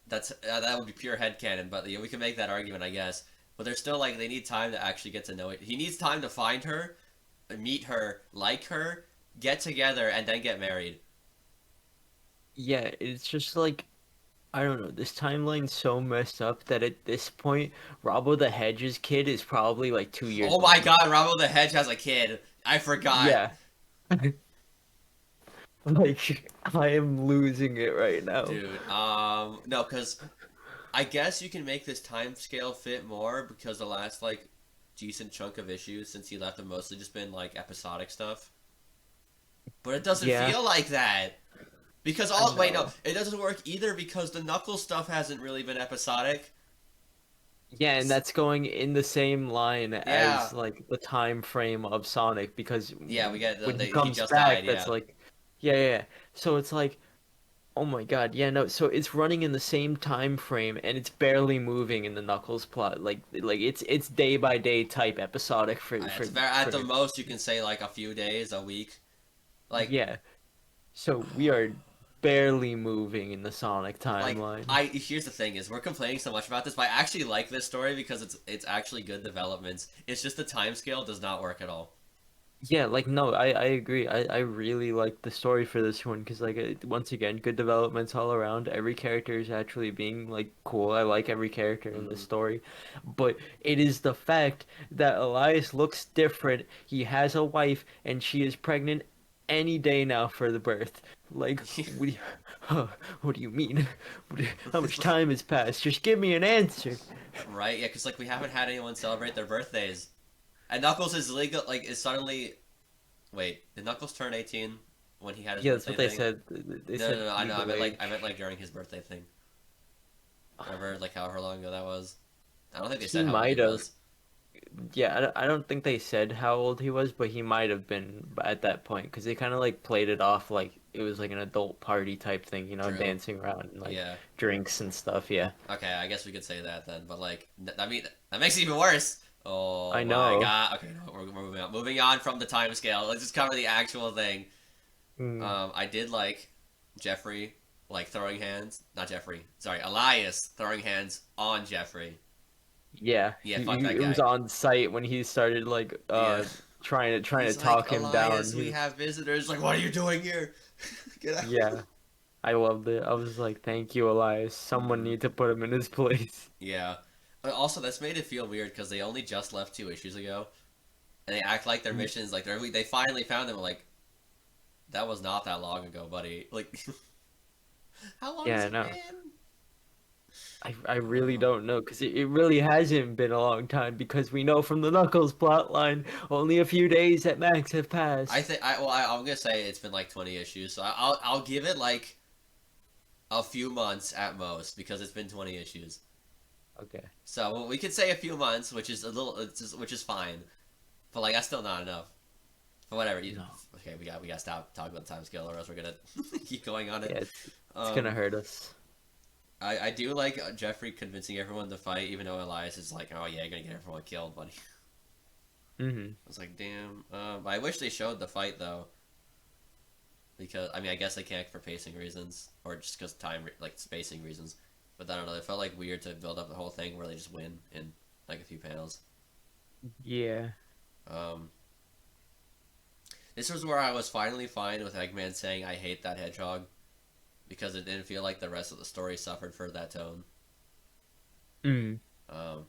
That would be pure headcanon, but we can make that argument, I guess. But they're still like they need time to actually get to know it. He needs time to find her, meet her, like her, get together, and then get married. Yeah, it's just like I don't know. This timeline's so messed up that at this point, Robbo the Hedge's kid is probably like 2 years Oh my old. God, Rambo the Hedge has a kid. I forgot. Yeah. Like I am losing it right now. Dude, no, because I guess you can make this time scale fit more because the last like decent chunk of issues since he left have mostly just been like episodic stuff. But it doesn't Yeah, feel like that because I all wait no, know. it doesn't work either because the Knuckles stuff hasn't really been episodic. Yeah, and that's going in the same line Yeah, as like the time frame of Sonic because yeah, we get when he he comes just back, died. that's Yeah, like, yeah, yeah. Yeah. So it's like, oh my God, yeah, no. So it's running in the same time frame and it's barely moving in the Knuckles plot. Like it's day by day type episodic it's very at the for most you can say like a few days, a week. Like yeah. So we are barely moving in the Sonic like timeline. I here's the thing is we're complaining so much about this, but I actually like this story because it's actually good developments. It's just the time scale does not work at all. Yeah, like no, I agree. I really like the story for this one because like once again, good developments all around. Every character is actually being like cool. I like every character in the Hmm. story, but it is the fact that Elias looks different. He has a wife and she is pregnant any day now for the birth. Like, what do you, huh, what do you mean? How much time has passed? Just give me an answer. Right? Yeah, because like we haven't had anyone celebrate their birthdays, and Knuckles is legal. Like is suddenly Wait, did Knuckles turn 18 when he had his Yeah, that's birthday what they thing? said. They No, no, said no. I know. legal I age. meant like during his birthday thing. Whatever, like however long ago that was. I don't think they He said how old he might have. was. Yeah, I don't think they said how old he was, but he might have been at that point because they kind of like played it off like it was like an adult party type thing, True. dancing around and like Yeah. drinks and stuff. Yeah, Okay, I guess we could say that then. But like, I mean, that makes it even worse. I Oh my know. god. Okay, no, we're moving on. Moving on from the time scale. Let's just cover the actual thing. Mm, I did like Jeffrey like throwing hands. Not Jeffrey. Sorry, Elias throwing hands on Jeffrey. yeah, Yeah, fuck that it was guy. on site when he started like Yeah. trying to He's like, talk him down. Elias, we have visitors. Like, what are you doing here? Get out. Yeah, I loved it. I was like, thank you, Elias. Someone Hmm. need to put him in his place. Yeah. But also, that's made it feel weird because they only just left 2 issues ago, and they act like their missions like they finally found them. Like that was not that long ago, buddy. Like, how long has Yeah, it no. been? I really Oh. don't know because it really hasn't been a long time because we know from the Knuckles plotline only a few days at max have I passed. think I'm gonna say it's been like 20 issues, so I'll give it like a few months at most because it's been 20 issues. Okay. So well, we could say a few months, which is a little, which is fine, but like that's still not enough. But whatever. No. Okay, we got to stop talking about the time scale, or else we're gonna keep going on it. Yeah, it's gonna Um, hurt us. I do like Jeffrey convincing everyone to fight, even though Elias is like, oh yeah, you're gonna get everyone killed, buddy. Hmm. I was like, damn. I wish they showed the fight though, because I mean, I guess they can't for pacing reasons, or just because like spacing reasons. But I don't know. It felt like weird to build up the whole thing where they just win in like a few panels. Yeah. Um, this was where I was finally fine with Eggman saying I hate that hedgehog because it didn't feel like the rest of the story suffered for that tone. Mm. Um,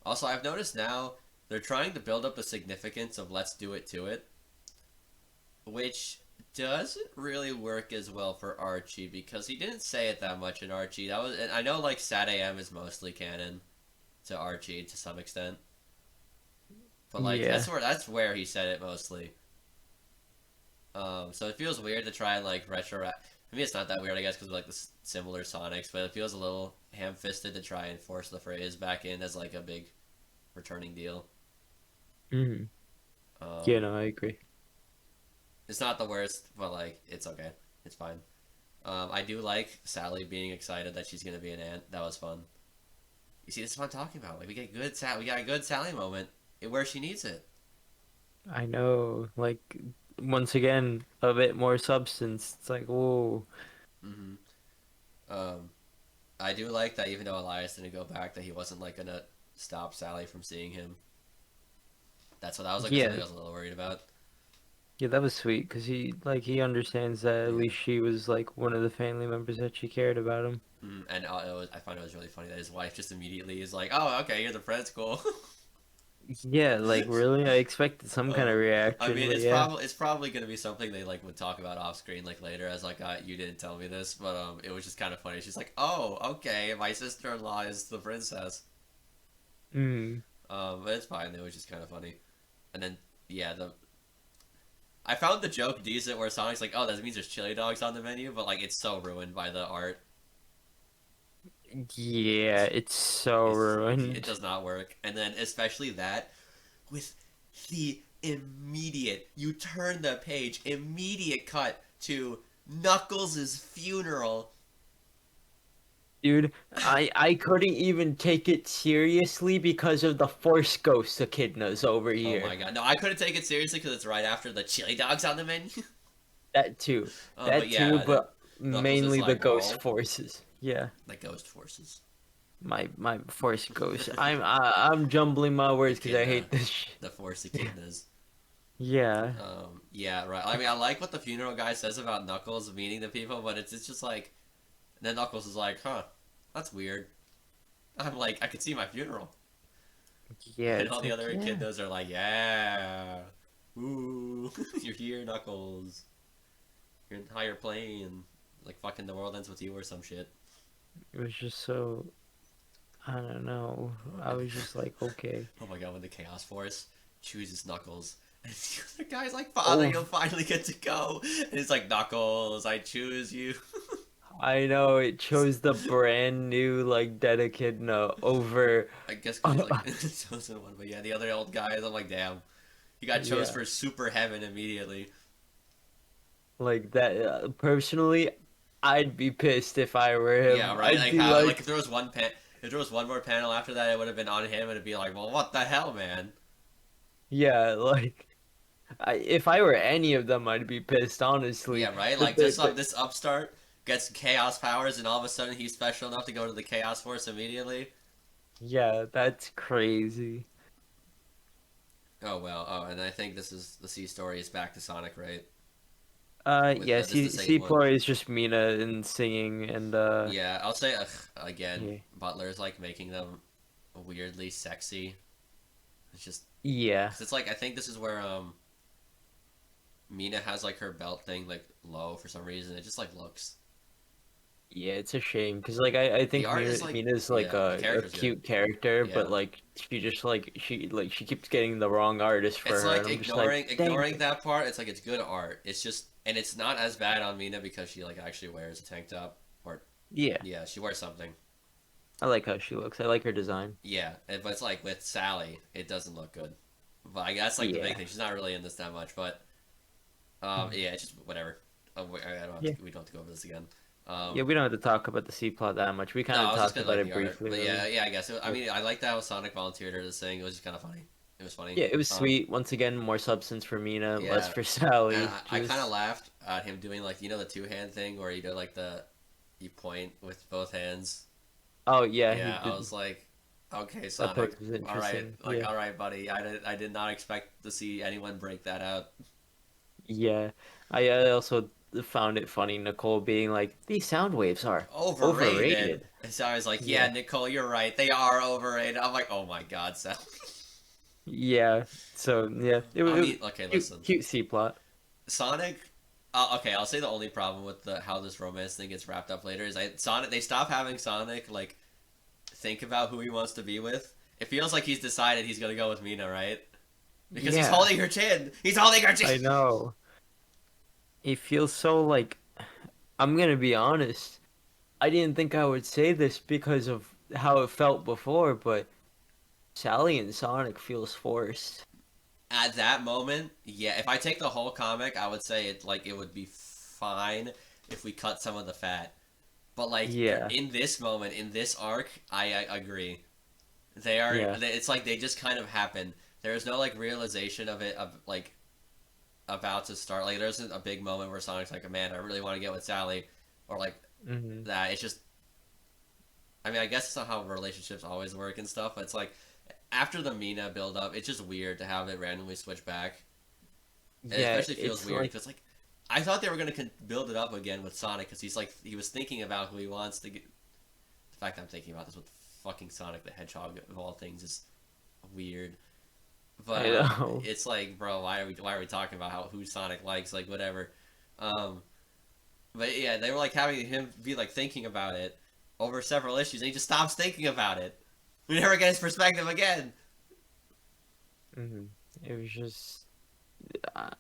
Also, I've noticed now they're trying to build up the significance of "Let's do it to it," which doesn't really work as well for Archie because he didn't say it that much in Archie. That was, and I know like Sad AM is mostly canon to Archie to some extent, but like Yeah. that's where he said it mostly. So it feels weird to try and like retro. I mean, it's not that weird, I guess, because like the similar Sonics, but it feels a little ham-fisted to try and force the phrase back in as like a big returning deal. Hmm. Yeah, Um, no, I agree. it's not the worst, but like it's okay. It's fine. I do like Sally being excited that she's gonna be an aunt. That was fun. You see, this is what I'm talking about. Like we got a good Sally moment where she needs it. I know. Like once again, a bit more substance. It's like, whoa. Hmm. Um, I do like that even though Elias didn't go back, that he wasn't like gonna stop Sally from seeing him. That's what that was like something Yeah. I was a little worried about. Yeah, that was sweet because he understands that at Yeah. least she was like one of the family members that she cared about him. And I find it was really funny that his wife just immediately is like, "Oh, okay, you're the friend, cool." Yeah, like really, I expected some kind of I reaction, mean, but yeah. it's probably gonna be something they like would talk about off screen like later as like you didn't tell me this, but it was just kind of funny. She's like, "Oh, okay, my sister in law is the princess." Mm. But it's fine. It was just kind of funny. And then yeah, the I found the joke decent where Sonic's like, "Oh, that means there's chili dogs on the menu," but like it's so ruined by the art. Yeah, it's so It ruined. does not work. And then especially that with the immediate you turn the page, immediate cut to Knuckles' funeral. Dude, I couldn't even take it seriously because of the Force Ghost Echidnas over Oh my here. god. No, I couldn't take it seriously because it's right after the chili dogs on the menu. That too. But That too, yeah, then but Knuckles is mainly the like, Ghost well, Forces. Yeah. like ghost forces. My Force Ghost. I'm jumbling my words because I Echidna. hate this shit. The Force Echidnas. Yeah. Yeah, right. I mean, I like what the funeral guy says about Knuckles meeting the people, but it's just like, and then Knuckles is like, huh, that's weird. I'm like, I could see my funeral. Yeah, And all it's the like, other yeah. echidnas are like, yeah, ooh, you're here, Knuckles. You're in higher plane. Like, fucking the world ends with you or some shit. It was just so, I don't know. I And, was just like, okay. oh my god, when the Chaos Force chooses Knuckles, And the other guy's like, Father, Oh, you'll finally get to go. And it's like, Knuckles, I choose you. I know it chose the brand new like dedicated no over. I guess because he's like the chosen one, but yeah, the other old guys, I'm like, damn, he got chose Yeah, for super heaven immediately. like that. Personally, I'd be pissed if I were Yeah, him. right. I'd Like be how, like if like, there was if there was one more panel after that, it would have been on him, and it'd be like, well, what the hell, man? yeah, like if I were any of them, I'd be pissed, honestly. Yeah, right. But Like the this upstart gets chaos powers, and all of a sudden he's special enough to go to the chaos force immediately. yeah, that's crazy. Oh well. Oh, and I think this is the C story is back to Sonic, right? With Yeah, this is the same C one. Ploy is just Mina and singing and Yeah, I'll say again, yeah. Butler's like making them weirdly sexy. It's just Yeah. cause it's like I think this is where Mina has like her belt thing like low for some reason. It just like looks. Yeah, it's a shame because like I The think art is like Mina's like yeah, the a character's good. cute character, but Yeah. like she keeps getting the wrong artist for It's her, and like I'm just like, dang ignoring it. that part. It's like it's good art. It's just and it's not as bad on Mina because she like actually wears a tank top or Yeah, yeah, she wears something. I like how she looks. I like her design. Yeah, but it's like with Sally, it doesn't look good. But I guess like the big Yeah. thing. She's not really in this that much, but Mhm. yeah, it's just whatever. I don't have Yeah. to, we don't have to go over this again. Yeah, we don't have to talk about the C plot that much. We No, kind I of was just talked gonna about like it the art, briefly, but really. yeah, I guess. I But mean, I liked how Sonic volunteered her to sing. It was just kind of funny. It was funny. yeah, it was sweet. Once again, more substance for Mina, less Yeah, for and Sally. I kind of Just laughed at him doing like the 2 hand thing where you do like the you point with both hands. oh yeah, he Yeah, I did. was like, okay, That Sonic, part was all right, interesting. like Yeah. all right, buddy. I did not expect to see anyone break that out. Yeah, I also found it funny, Nicole being like, "These sound waves are Overrated. overrated." And so I was like, yeah, Yeah, Nicole, you're right. They are overrated. I'm like, oh my god, Sally. yeah. So yeah, I it mean, okay, cute, listen. cute C plot. Sonic. Okay, I'll say the only problem with how this romance thing gets wrapped up later is Sonic. They stop having Sonic like think about who he wants to be with. It feels like he's decided he's gonna go with Mina, right? Because he's Yeah, holding her chin. He's holding her chin. I know. It feels so like I'm gonna be honest. I didn't think I would say this because of how it felt before, but Sally and Sonic feels forced. At that moment, yeah. If I take the whole comic, I would say it would be fine if we cut some of the fat. But like Yeah, in this moment, in this arc, I agree. They are. yeah. It's like they just kind of happen. There is no like realization of it of like about to start. Like there isn't a big moment where Sonic's like, "Man, I really want to get with Sally," or like Hmm. that. It's just. I mean, I guess it's not how relationships always work and stuff. But it's like after the Mina build up, it's just weird to have it randomly switch back. It Yeah, especially feels it's weird like because like I thought they were gonna build it up again with Sonic because he's like he was thinking about who he wants to get. The fact that I'm thinking about this with fucking Sonic the Hedgehog of all things is weird. But I know. it's like, bro, why are we talking about who Sonic likes? Like whatever. Um, but yeah, they were like having him be like thinking about it over several issues, and he just stops thinking about it. We never get his perspective again. Hmm. It was just I,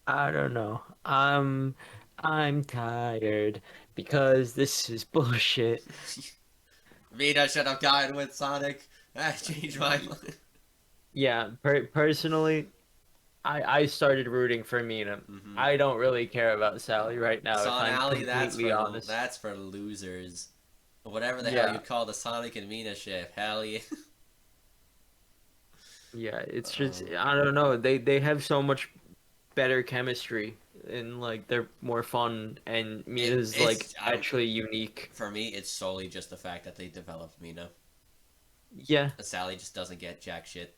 I don't know. I'm tired because this is bullshit. Vita should have gone with Sonic. I changed my mind. Yeah, personally, I started rooting for Mina. Hmm. I don't really care about Sally right now, if Son I'm Alley, completely honest. that's for losers. Whatever the hell Yeah, you'd call the Sonic and Mina ship. Hell yeah. yeah, it's just Um, I don't know. They have so much better chemistry and like they're more fun and Mina's like it's actually unique. for me, it's solely just the fact that they developed Mina. Yeah, Sally just doesn't get jack shit,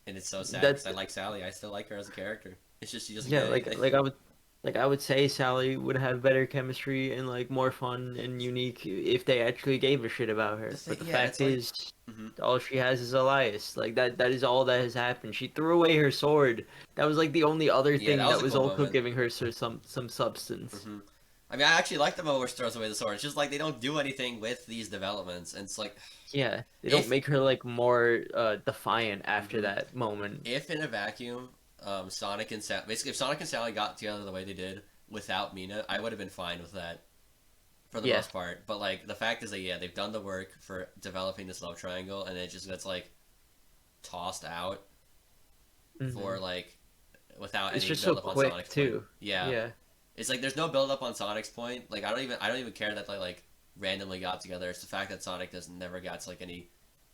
and it's so sad because that I like Sally. I still like her as a character. It's just she doesn't yeah, get anything. I would say Sally would have better chemistry and like more fun and unique if they actually gave a shit about The her. thing, But the yeah, it's fact like, is, mhm. all she has is Elias. Like that is all that has happened. She threw away her sword. That was like the only other Yeah, that thing was that a was cool also moment. giving her some substance. Hmm. I mean, I actually like the moment where she throws away the sword. It's just like they don't do anything with these developments, and it's like Yeah, they don't if make her like more defiant after mhm. that moment. If in a vacuum, Sonic and Sally. Basically, if Sonic and Sally got together the way they did without Mina, I would have been fine with that for the Yeah. most part. But like the fact is that yeah, they've done the work for developing this love triangle, and it just gets like tossed out for Hmm. like without It's any just so build up on quick Sonic's point. too. Yeah, Yeah. it's like there's no build up on Sonic's point. Like I don't even care that they like randomly got together. It's the fact that Sonic does never got to, like any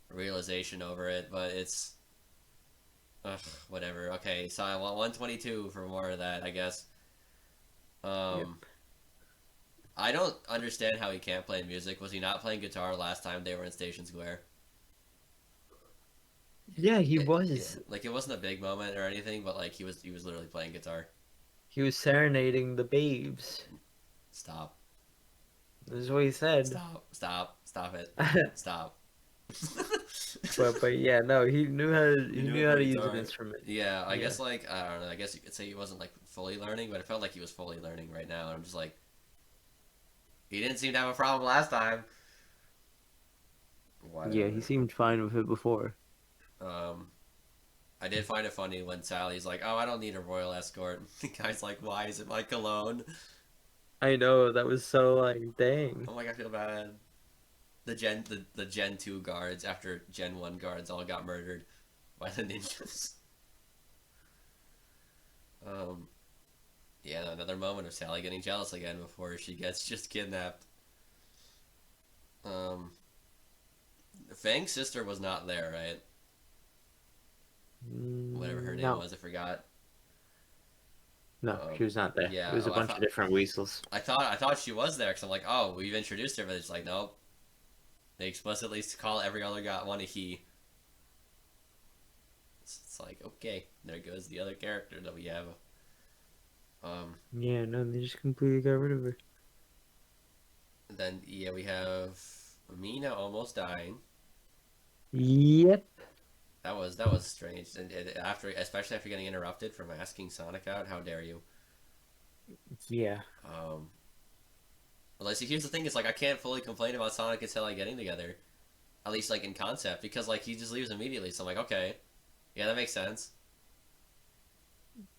realization over it. But it's ugh, whatever. Okay, so I want 122 for more of that, I guess. Yep. Um, I don't understand how he can't play music. Was he not playing guitar last time they were in Station Square? Yeah, he Yeah, was. like it wasn't a big moment or anything, but like he was literally playing guitar. He was serenading the babes. Stop. This is what he said. Stop it. Stop. But yeah, no, You he knew knew it how for to use an guitar. instrument. Yeah, I Yeah. guess like I don't know. I guess you could say he wasn't like fully learning, but it felt like he was fully learning right now. And I'm just like, he didn't seem to have a problem last time. Yeah, he Whatever. seemed fine with it before. Um, I did find it funny when Sally's like, "Oh, I don't need a royal escort." The guy's like, "Why is it my cologne?" I know, that was so like, dang. Oh my god, I feel bad. The Gen 2 guards after Gen 1 guards all got murdered by the ninjas. Um, yeah, another moment of Sally getting jealous again before she gets just kidnapped. Um, Fang's sister was not there, right? Whatever her name No, was, I forgot. no, she was not there. It Yeah. was a Oh, bunch of different weasels. I thought she was there because I'm like, oh, we've introduced her, but it's like, nope. They explicitly call every other one a he. It's like, okay, there goes the other character that we have. Um, Yeah, no, they just completely got rid of her. then yeah, we have Mina almost dying. Yep. That was strange, and after especially after getting interrupted from asking Sonic out, how dare you? Yeah. Um, well, see, here's the thing: is like I can't fully complain about Sonic and Sally getting together, at least like in concept, because like he just leaves immediately. So I'm like, okay, yeah, that makes sense.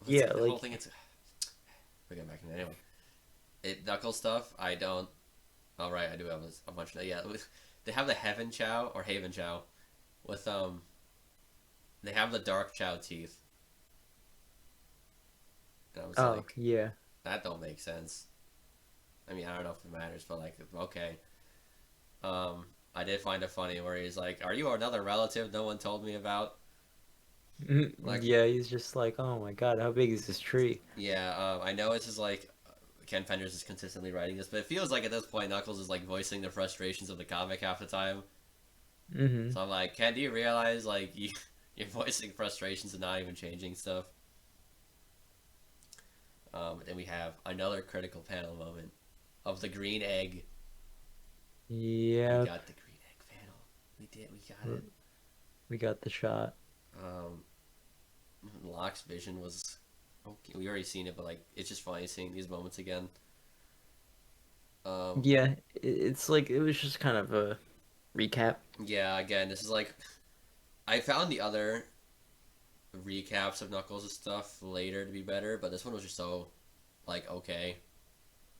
But it's Yeah, like the whole like thing. It's we get back in it anyway. It Knuckles stuff. I don't. All right, I do have a bunch of yeah. They have the Heaven Chow or Haven Chow with They have the Dark Chow teeth, and I was oh like, yeah. that don't make sense. I mean, I don't know if it matters, but like, okay. Um, I did find it funny where he's like, "Are you another relative no one told me about?" Like, Yeah, he's just like, oh my god, how big is this tree? yeah, I know this is like Ken Penders is consistently writing this, but it feels like at this point Knuckles is like voicing the frustrations of the comic half the time. Hmm. So I'm like, Ken, do you realize like you're voicing frustrations and not even changing stuff? Then we have another critical panel moment of the green egg. We Yep. got the green egg panel. We did. We got it. We got the shot. Um, Locke's vision was okay. We already seen it, but like it's just funny seeing these moments again. Um, Yeah, it's like it was just kind of a recap. yeah. Again, this is like I found the other recaps of Knuckles' stuff later to be better, but this one was just so like okay.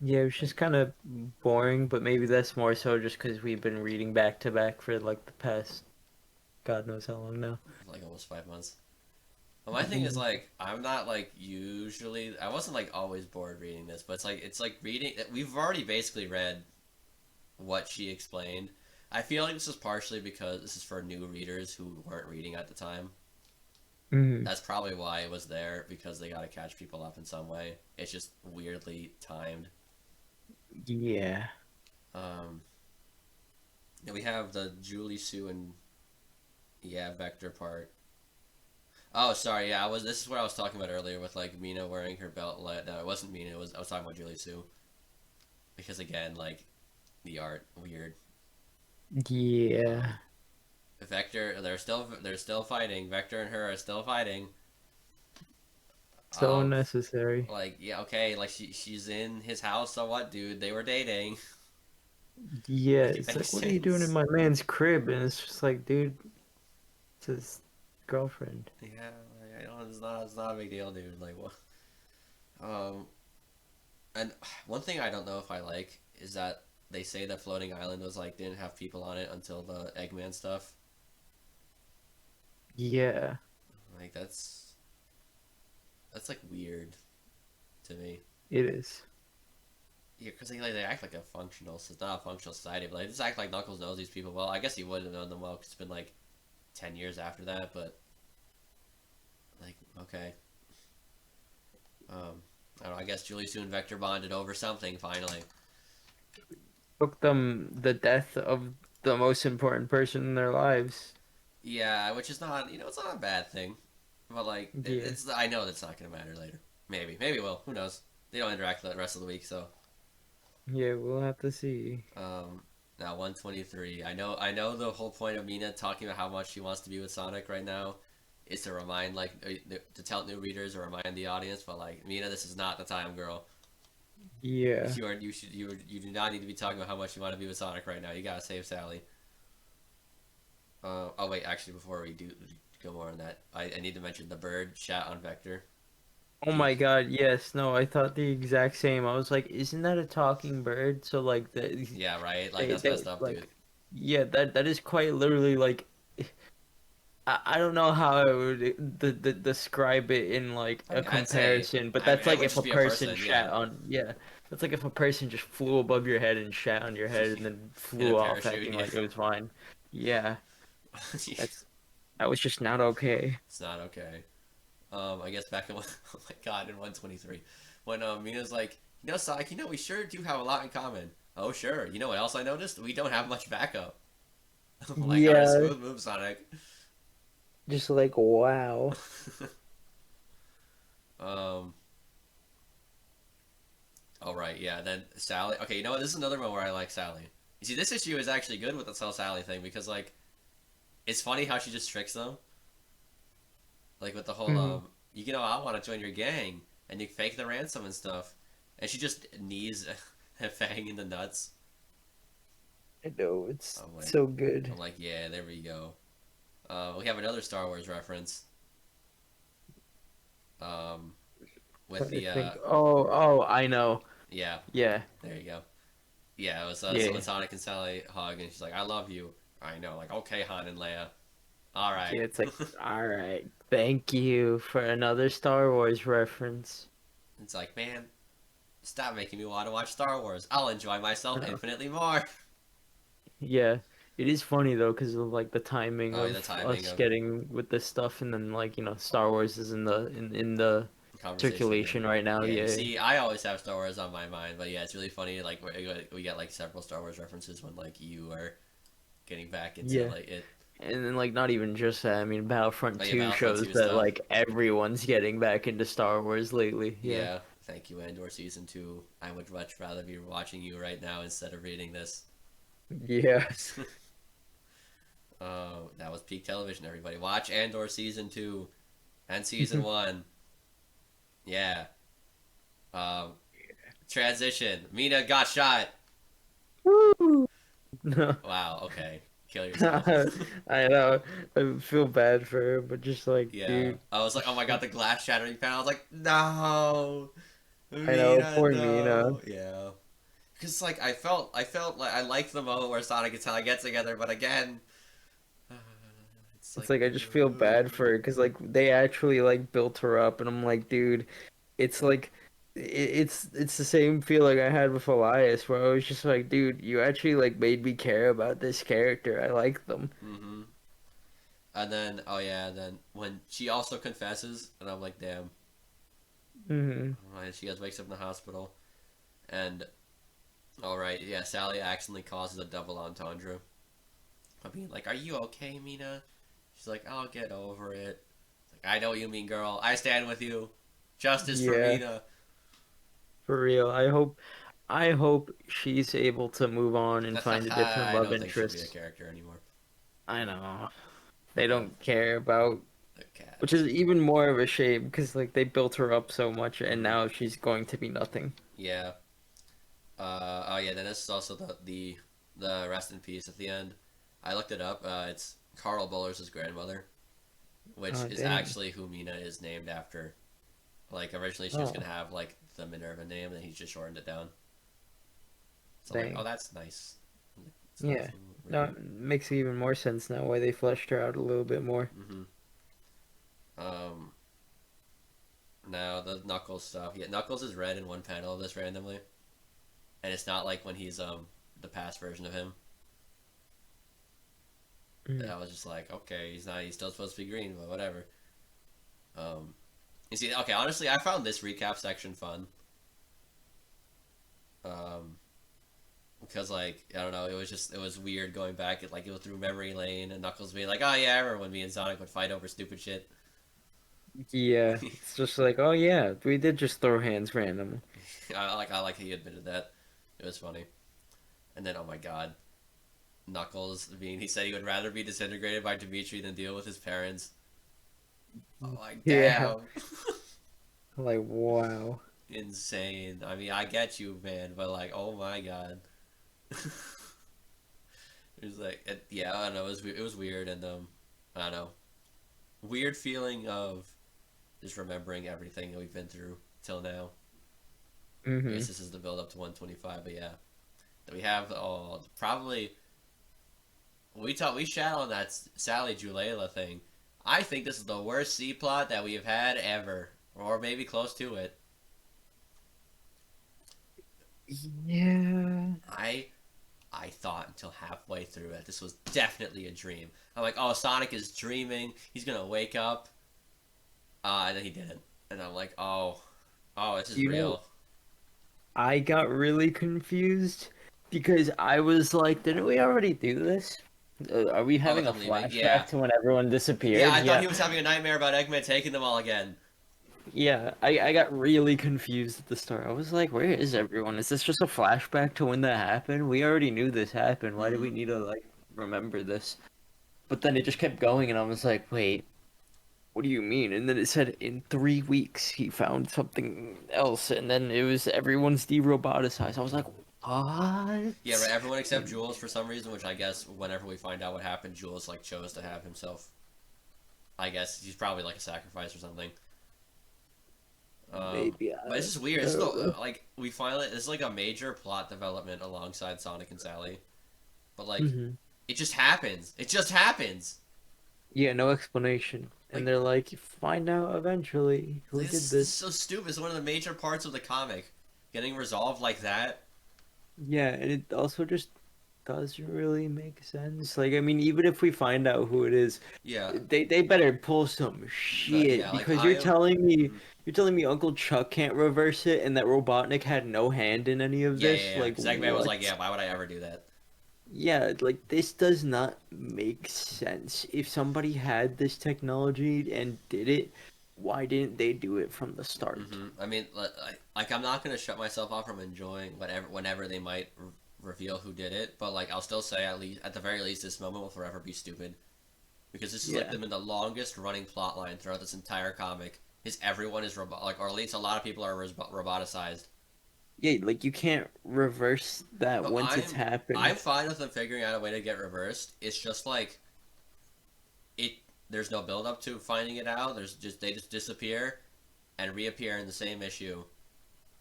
Yeah, it was Like just kind of boring, but maybe that's more so just because we've been reading back to back for like the past God knows how long now. like almost 5 months. But my thing is Mhm. like I'm not like usually I wasn't like always bored reading this, but it's like reading we've already basically read what she explained. I feel like this is partially because this is for new readers who weren't reading at the time. Mhm. That's probably why it was there because they got to catch people up in some way. It's just weirdly timed. Yeah. Um, and we have the Julie Sue and yeah Vector part. Oh, sorry. Yeah, I was. This is what I was talking about earlier with like Mina wearing her belt. No, it wasn't Mina. It was I was talking about Julie Sue because again, like the art weird. Um, Yeah. Vector, they're still fighting. Vector and her are still fighting. So Um, unnecessary. like yeah, okay, like she's in his house. So what, dude? They were dating. Yeah, Like it it's makes like, what are you doing in sense. my man's crib? And it's just like, dude, it's his girlfriend. Yeah, you know, it's not a big deal, dude. Like what? Um, and one thing I don't know if I like is that they say that floating island was like didn't have people on it until the Eggman stuff. Yeah, Like that's like weird to me. it is. Yeah, because they act like a functional, it's not a functional society, but they just act like Knuckles knows these people well. I guess he would have known them well 'cause it's been like 10 years after that, but like okay. I don't know. I guess Julie soon vector bonded over something finally. Took them the death of the most important person in their lives. Yeah, which is not, it's not a bad thing, but like Yeah, it's I know that's not gonna matter later. Maybe it will. Who knows? They don't interact the rest of the week, so yeah, we'll have to see. um. Now 123. I know the whole point of Mina talking about how much she wants to be with Sonic right now is to remind like to tell new readers or remind the audience, but like Mina, this is not the time, girl. Yeah. You do not need to be talking about how much you want to be with Sonic right now. You gotta save Sally. Oh wait, actually, before we do go more on that, I need to mention the bird shat on Vector. Oh my Peak. God, yes. No, I thought the exact same. I was like, isn't that a talking bird? So like Yeah, right. Like that's they messed up, dude. like yeah, that is quite literally like I don't know how I would describe it in like I a mean, I'd say comparison, but I mean that's it like would if a just be a person person, shat yeah, on yeah. That's like if a person just flew above your head and shat on your head and then in a flew off parachute. acting Yeah, like it was fine. Yeah, it's that's that was just not okay. not okay. I guess back in oh my god, in 123, when Mina's like, Sonic, we sure do have a lot in common. Oh sure, you know what else I noticed? We don't have much backup. I'm like, all right, Yeah, smooth move, Sonic. just like wow. um. All right, yeah. Then Sally. Okay, you know what? This is another one where I like Sally. You see, this issue is actually good with the Tell Sally thing because like it's funny how she just tricks them, like with the whole Mhm. I want to join your gang, and you fake the ransom and stuff, and she just knees Fang in the nuts. I know it's I'm like, so good. I'm like, yeah, there we go. We have another Star Wars reference. Um, with Trying to the think. Oh, I know. yeah, Yeah, there you go. Yeah, it was so when yeah, Sonic and Sally hug, and she's like, I love you. I know, like, okay, Han and Leia. All right. yeah. It's like, all right, thank you for another Star Wars reference. It's like, man, stop making me want to watch Star Wars. I'll enjoy myself Uh, infinitely more. yeah, it is funny though because of like the timing Oh, the of timing us of getting with this stuff, and then like Star Wars is in the conversation again. circulation right now. Yeah, you Yeah, see, I always have Star Wars on my mind, but yeah, it's really funny. Like we get like several Star Wars references when like you are getting back into yeah, like it. and then like not even just that. I mean, Battlefront Oh yeah, 2 Battlefront shows 2 that stuff. like everyone's getting back into Star Wars lately. Yeah, Yeah, thank you, Andor season 2. I would much rather be watching you right now instead of reading this. yeah. That was peak television. Everybody, watch Andor season 2 and season 1. Yeah. Um, Transition. Mina got shot. Woo! No. Wow. Okay. Kill yourself. I know. I feel bad for her, but just like, Yeah. dude, I was like, oh my god, the glass shattering panel. I was like, no, I know, Mina, poor Mina. no. Yeah. Because like I felt like I liked the moment where Sonic and Sally get together, but again, it's It's like, like I just feel bad for her because like they actually like built her up, and I'm like, dude, it's like it's the same feeling I had with Elias, where I was just like, dude, you actually like made me care about this character. I like them. mm-hmm. And then, oh yeah, and then when she also confesses, and I'm like, damn. Hmm. Right, she guys wakes up in the hospital, and all right, yeah, Sally accidentally causes a double entendre by being like, "Are you okay, Mina?" She's like, "I'll get over it." It's like, I know what you mean, girl. I stand with you. Justice for Yeah, Mina. for real. I hope she's able to move on and find a different I love don't think she'll be a interest. character anymore. I know. They Uh, don't care about, the which cat. is even more of a shame because like they built her up so much and Mm-hmm. now she's going to be nothing. Yeah. Oh yeah. Then this is also the rest in peace at the end. I looked it up. It's Carl Bullers' grandmother. which Oh is dang. actually who Mina is named after. Like originally she was gonna Oh have like the Minerva name, and he just shortened it down. So I'm like, oh, dang. that's nice. It's nice Yeah. and No, written. it makes even more sense now why they fleshed her out a little bit more. Mm-hmm. Um, Now the Knuckles stuff. Yeah, Knuckles is red in one panel of this randomly, and it's not like when he's the past version of him. Mm. I was just like, okay, he's not. He's still supposed to be green, but whatever. Um, you see, okay, honestly, I found this recap section fun. Um, because like I don't know, it was weird going back. It like it was through memory lane, and Knuckles being like, oh yeah, I remember when me and Sonic would fight over stupid shit. Yeah, it's just like, oh yeah, we did just throw hands randomly. I like he admitted that. It was funny. And then oh my god, Knuckles being he said he would rather be disintegrated by Dimitri than deal with his parents. I'm like, Yeah, damn. like wow. Insane. I mean, I get you, man, but like, oh my god. It was like, yeah, I don't know. It was weird, and I don't know, weird feeling of just remembering everything that we've been through till now. I guess Mm-hmm. this is the build up to 125, but yeah, that we have probably we shat on that Sally Julela thing. I think this is the worst C plot that we have had ever, or maybe close to it. Yeah. I I thought until halfway through it, this was definitely a dream. I'm like, oh, Sonic is dreaming. He's gonna wake up, and then he didn't. And I'm like, oh, this is You know, real. I got really confused because I was like, didn't we already do this? Are we Oh, with having a him leaving, yeah, flashback to when everyone yeah. disappeared? I thought Yeah. he was having a nightmare about Eggman taking them all again. Yeah, I got really confused at the start. I was like, where is everyone? Is this just a flashback to when that happened? We already knew this happened. Why do Mm-hmm. we need to like remember this? But then it just kept going and I was like, wait, what do you mean? And then it said in 3 weeks he found something else and then it was everyone's de-roboticized. I was like, Yeah, right. what? Everyone except Jules for some reason, which I guess whenever we find out what happened, Jules like chose to have himself. I guess he's probably like a sacrifice or something. Maybe But it's just weird. I This is don't know. like we finally. This is like a major plot development alongside Sonic and Sally. But like, Hmm. it just happens. It just happens. Yeah, no explanation. And Like they're like, find out eventually who did this is this. so stupid. It's one of the major parts of the comic, getting resolved like that. Yeah, and it also just doesn't really make sense. Like, I mean, even if we find out who it is, Yeah, they better pull some yeah. shit Like because I am. Mhm. you're telling me Uncle Chuck can't reverse it and that Robotnik had no hand in any of Yeah, this? yeah, yeah. Like, Because Eggman was what? like, yeah, why would I ever do that? Yeah, like this does not make sense. If somebody had this technology and did it, why didn't they do it from the start? I mean, like I'm not gonna shut myself off from enjoying whatever whenever they might reveal who did it, but like I'll still say at the very least this moment will forever be stupid because this is like Yeah. them in the longest running plot line throughout this entire comic. Is everyone is robot like, or at least a lot of people are roboticized. Yeah, like you can't reverse that No, once it's I'm happened. fine with them figuring out a way to get reversed. It's just like it. There's no build up to finding it out. There's just they just disappear and reappear in the same issue.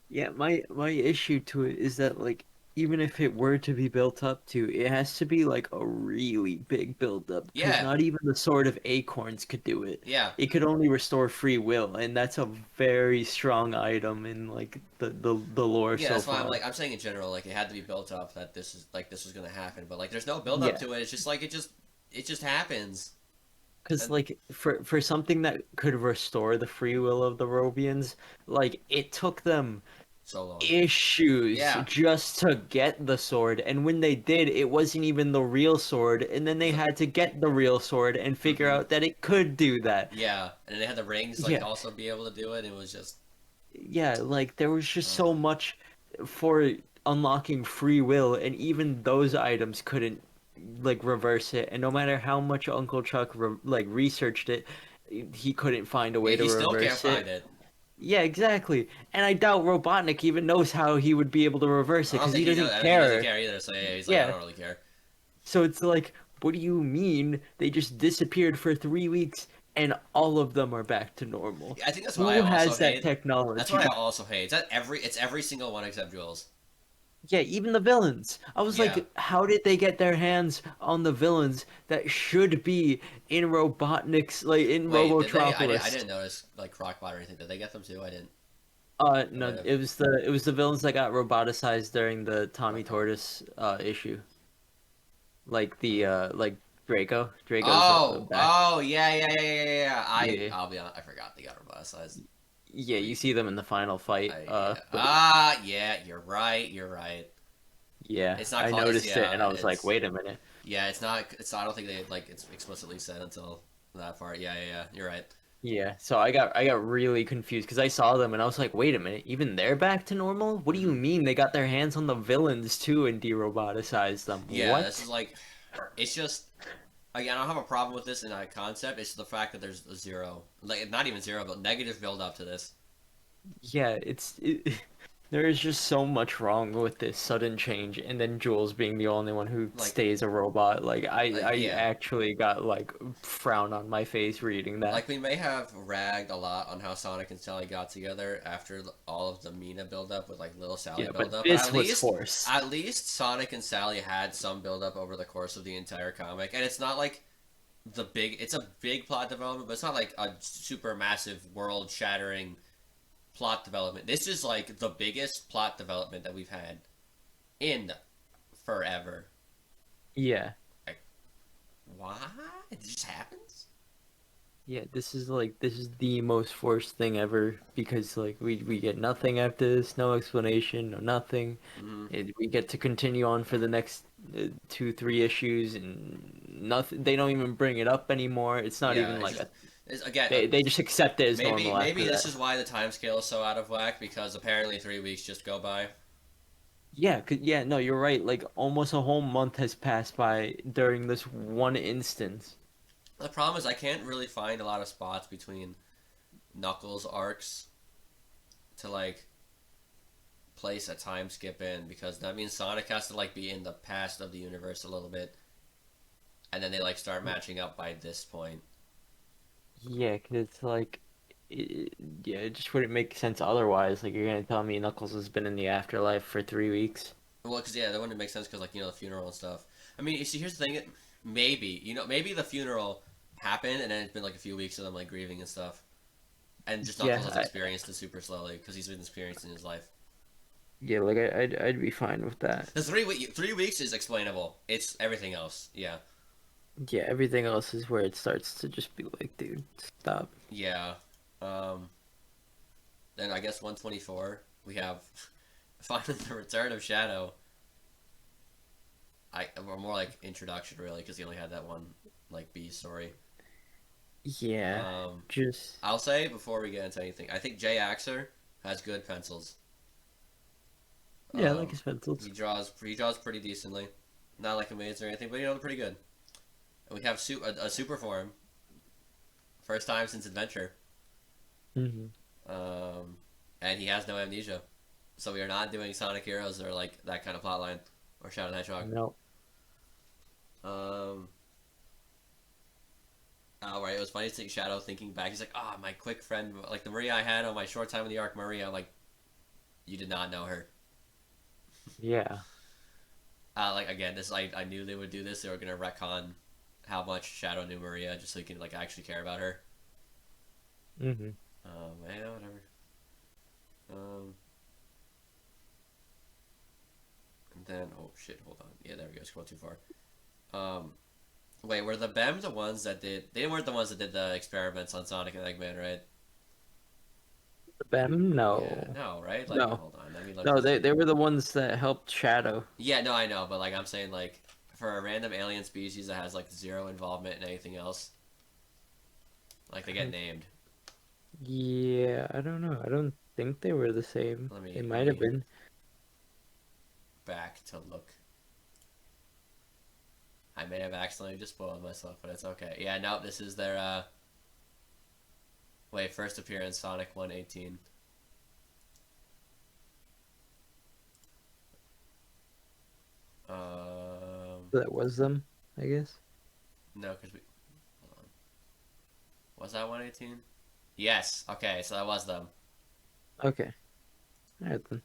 Yeah, my issue to it is that like even if it were to be built up to, it has to be like a really big build up because Yeah, not even the Sword of Acorns could do it. yeah, It could only restore free will, and that's a very strong item in like the lore yeah. so That's why far. I'm saying in general like it had to be built up that this was gonna happen, but like there's no build up Yeah, to it. It's just like it just happens because and like for something that could restore the free will of the Robians, like it took them so long. issues Yeah, just to get the sword, and when they did, it wasn't even the real sword, and then they it's had to get the real sword and figure mm-hmm. out that it could do that. Yeah, and then they had the rings like Yeah, to also be able to do it. It was just yeah, like there was just uh, so much for unlocking free will, and even those items couldn't like reverse it. And no matter how much Uncle Chuck like researched it, he couldn't find a yeah. way to He still can't reverse find it. it. Yeah, exactly. And I doubt Robotnik even knows how he would be able to reverse it I don't because he think he knows. doesn't I don't, he doesn't care. care either. So yeah, he's like, I Yeah. don't really care. So it's like, what do you mean they just disappeared for 3 weeks and all of them are back to normal. Yeah, I think that's what I Who also has that hate. That's what I technology? also hate. It's every single one except Jules. Yeah, even the villains. I was Yeah. like, how did they get their hands on the villains that should be in Robotnik's, like in Wait, did they? I Robotropolis? didn't notice like Crockbot or anything. Did they get them too? I didn't. I might No, have. it was the villains that got roboticized during the Tommy Okay. Tortoise issue. Like the Hmm. like Draco. Draco's Oh, back. oh, yeah, yeah, yeah, yeah, yeah, yeah. Yeah. I'll be honest, I forgot they got roboticized. Yeah, you We, see them in the final fight. yeah. But Yeah, you're right, you're right. yeah, It's not I called, noticed it and I was like, wait a minute. I don't think they, like, it's explicitly said until that part. Yeah, yeah, yeah, you're right. Yeah, so I got really confused because I saw them and I was like, wait a minute, even they're back to normal? What do you Hmm. mean they got their hands on the villains too and de-roboticized them? Yeah, this What? is like, it's just, again, I don't have a problem with this in that concept. It's the fact that there's a zero, like, not even zero, but negative build up to this. Yeah, there is just so much wrong with this sudden change, and then Jules being the only one who Like, stays a robot. Like I yeah. actually got like frown on my face reading that. Like we may have ragged a lot on how Sonic and Sally got together after all of the Mina buildup with like little Sally Yeah, but buildup, but this was forced. at least Sonic and Sally had some buildup over the course of the entire comic, and it's not like it's a big plot development, but it's not like a super massive world shattering plot development. This is like the biggest plot development that we've had in forever. Yeah. Like, why? It just happens. Yeah, this is the most forced thing ever because like we get nothing after this, no explanation, no nothing. Mm-hmm. We get to continue on for the next 2, 3 issues and nothing. They don't even bring it up anymore. It's not Yeah, even like a it's again. they just accept it as normal Maybe after this that. is why the time scale is so out of whack because apparently 3 weeks just go by. Yeah, yeah, no, you're right. Like almost a whole month has passed by during this one instance. The problem is I can't really find a lot of spots between Knuckles arcs to like place a time skip in because that means Sonic has to like be in the past of the universe a little bit, and then they like start matching up by this point. Yeah, 'cause it's like, it, yeah, it just wouldn't make sense otherwise. Like, you're gonna tell me Knuckles has been in the afterlife for 3 weeks? Well, because yeah, that wouldn't make sense because like the funeral and stuff. I mean, you see, here's the thing. Maybe maybe the funeral happened and then it's been like a few weeks of them like grieving and stuff. And just Knuckles Yeah, has experienced it super slowly because he's been experiencing his life. yeah, like I'd be fine with that. The 3 weeks is explainable. It's everything else. Yeah, Yeah, everything else is where it starts to just be like, dude, stop. yeah. Um, then I guess 124 we have finally the return of Shadow. Or more like introduction really because he only had that one like B story. Yeah, Um, just I'll say before we get into anything, I think Jay Axer has good pencils. yeah, I like his He pencils. draws pretty decently, not like amazing or anything, but they're pretty good. And we have a super form, first time since Adventure, Hmm. um, and he has no amnesia, so we are not doing Sonic Heroes or like that kind of plotline or Shadow the Hedgehog. No, Um, oh right, it was funny to see Shadow thinking back. He's like, "Ah, my quick friend, like the Maria I had on my short time in the arc, Maria." Like, you did not know her. yeah, Like again, this I knew they would do this. They were gonna retcon how much Shadow knew Maria, just so you can like actually care about her. hmm Yeah, whatever. Um, and then oh shit, hold on. Yeah, there we go. Scroll too far. Um, wait, were the BEM the ones that did? They weren't the ones that did the experiments on Sonic and Eggman, right? them, Yeah, no, no, right? Like, no, hold on. Let me look no. this They up. they were the ones that helped Shadow. Yeah, no, I know, but like I'm saying, like for a random alien species that has like zero involvement in anything else, like they get named. Yeah, I don't know. I don't think they were the same. They Let might have me been. back to look. I may have accidentally just spoiled myself, but it's okay. Yeah, no, this is their wait, first appearance Sonic 118. Um That was them, I guess. no, cuz we hold on. Was that 118? Yes. Okay, so that was them. Okay. All right then.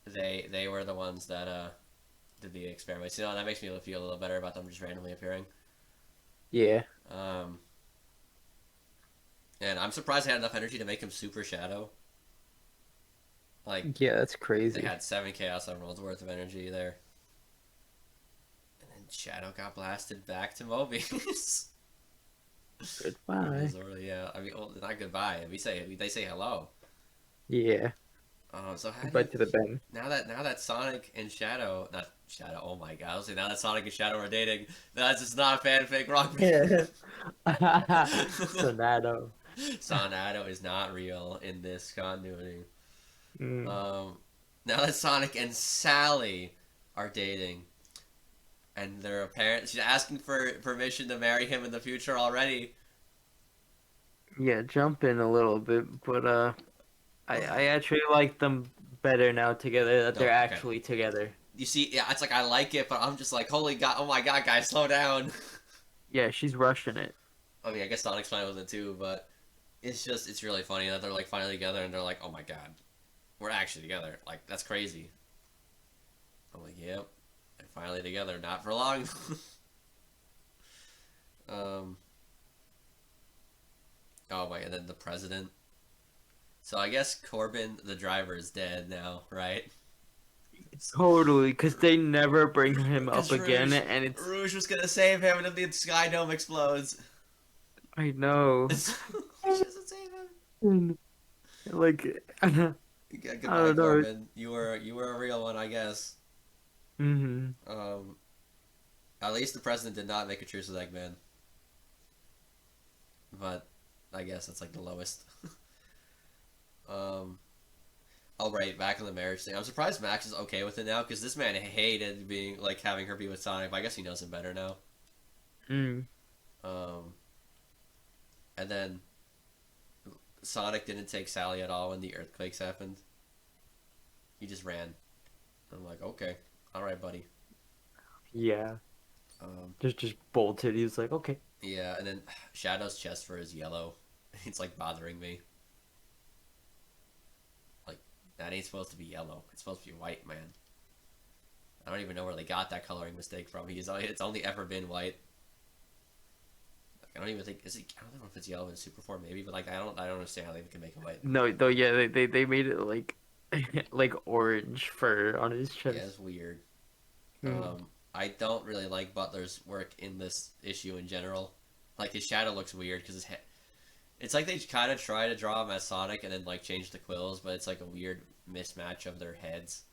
They were the ones that did the experiments. You know, that makes me feel a little better about them just randomly appearing. Yeah. Um, and I'm surprised they had enough energy to make him Super Shadow. Like Yeah, that's they crazy. had 7 Chaos Emeralds worth of energy there, and then Shadow got blasted back to Mobius. From the Goodbye. Zora, yeah. I mean, well, not goodbye. They say hello. Yeah. So how do Goodbye you to the Ben. now that Sonic and Shadow, not Shadow, oh my god, I was saying now that Sonic and Shadow are dating, that's just not fanfic rock Yeah. band. Sonado. Sonado is not real in this continuity. Mm. Um, now that Sonic and Sally are dating, and she's asking for permission to marry him in the future already. Yeah, jump in a little bit, but I actually like them better now together that they're No, okay. actually together. You see, yeah, it's like I like it, but I'm just like, holy god, oh my god, guys, slow down. Yeah, she's rushing it. I mean, I guess Sonic's fine with it too, but it's really funny that they're like finally together and they're like, oh my god, we're actually together. Like that's crazy. I'm like, yep, they're finally together. Not for long. um. Oh my, and then the president. So I guess Corbin, the driver, is dead now, right? Totally, because they never bring him up Because again, and it's Rouge was gonna save him, and then the Sky Dome explodes. I know. She doesn't save him. Like I Yeah, goodbye, don't know. Corbin. You were a real one, I guess. Hmm. Um, at least the president did not make a truce with Eggman, but I guess that's like the lowest. um, all right, back on the marriage thing. I'm surprised Max is okay with it now because this man hated being like having her be with Sonic, but I guess he knows him better now. Mm. Um, and then Sonic didn't take Sally at all when the earthquakes happened. He just ran. I'm like, okay, all right, buddy. Yeah, Um, just bolted. He was like, okay. yeah, and then Shadow's chest fur is yellow. It's like bothering me. Like that ain't supposed to be yellow. It's supposed to be white, man. I don't even know where they got that coloring mistake from. It's only ever been white. Like, I don't even think is it. I don't know if it's yellow in super form, maybe, but like I don't understand how they can make it white. No, though, yeah, they made it like like orange fur on his Yeah, chest. it's weird. Mm. I don't really like Butler's work in this issue in general. Like his shadow looks weird because it's like they kind of try to draw him as Sonic and then like change the quills, but it's like a weird mismatch of their heads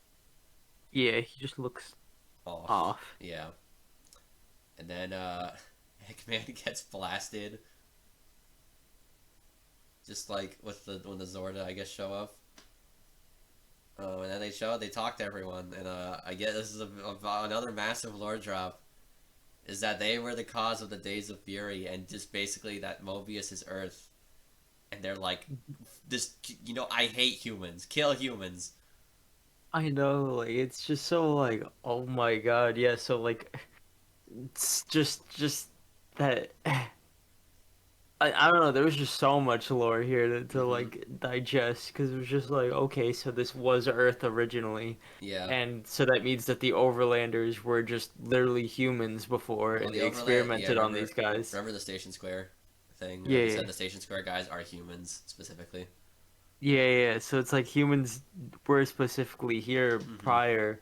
Yeah, he just looks off. off. Yeah, and then Eggman gets blasted, just like with the when the Zorda I guess show up. And then they talk to everyone, and I guess this is another massive lore drop. Is that they were the cause of the Days of Fury, and just basically that Mobius is Earth, and they're like, this, I hate humans, kill humans. I know, like it's just so like, oh my God, yeah. So like, it's just that. I don't know. There was just so much lore here to Mm-hmm. like digest because it was just like, okay, so this was Earth originally, Yeah. and so that means that the Overlanders were just literally humans before, Well, and the they overland. Yeah, experimented on these guys. remember the Station Square thing? They Yeah, said the Station Square guys are humans specifically. yeah. So it's like humans were specifically here Mm-hmm. prior,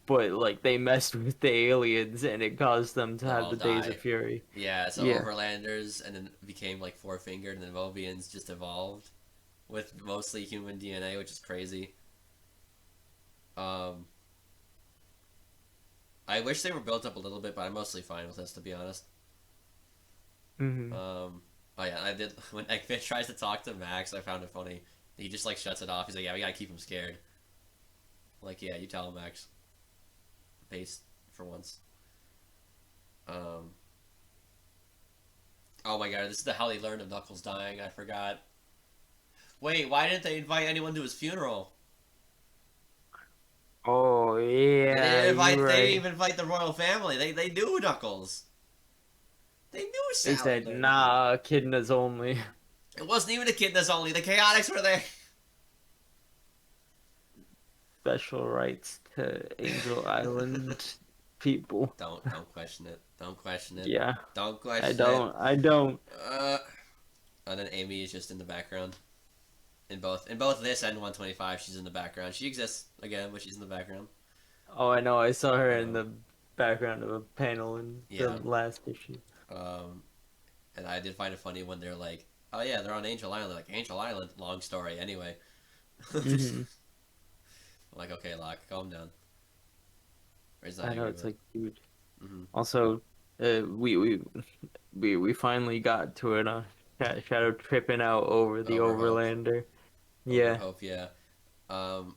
but like they messed with the aliens, and it caused them to To have all the Days of die. Fury. Yeah. So Yeah. Overlanders, and then became like four fingered, and then Mobians just evolved with mostly human DNA, which is crazy. Um, I wish they were built up a little bit, but I'm mostly fine with this, to be honest. Hmm. Oh yeah, I did. When Eggman tries to talk to Max, I found it funny. He just like shuts it off. He's like, "Yeah, we gotta keep him scared." Like, yeah, you tell him, Max. Based for once. Um. Oh my god, this is how they learned of Knuckles dying. I forgot. Wait, why didn't they invite anyone to his funeral? Oh yeah, They didn't you're invite. They didn't right. even invite the royal family. They knew Knuckles. They knew They said, Salad. nah, echidnas only. It wasn't even Echidnas only. The Chaotix were there. Special rights to Angel Island people. Don't question it. Don't question it. Yeah, Don't I question it. don't. I don't. Uh, and then Amy is just in the background. In both this and 125, she's in the background. She exists again, but she's in the background. Oh, I know. I saw her in Um, the background of a panel in the yeah. last issue. Um, and I did find it funny when they're like, "Oh yeah, they're on Angel Island." Like Angel Island, long story. Anyway, I'm Hmm. like, okay, Locke, calm down. Or he's not I know angry, it's but like, dude. mm-hmm. Also, we finally got to it. Shadow tripping out over the Over Hope, Overlander. over Yeah, Hope, yeah. Um,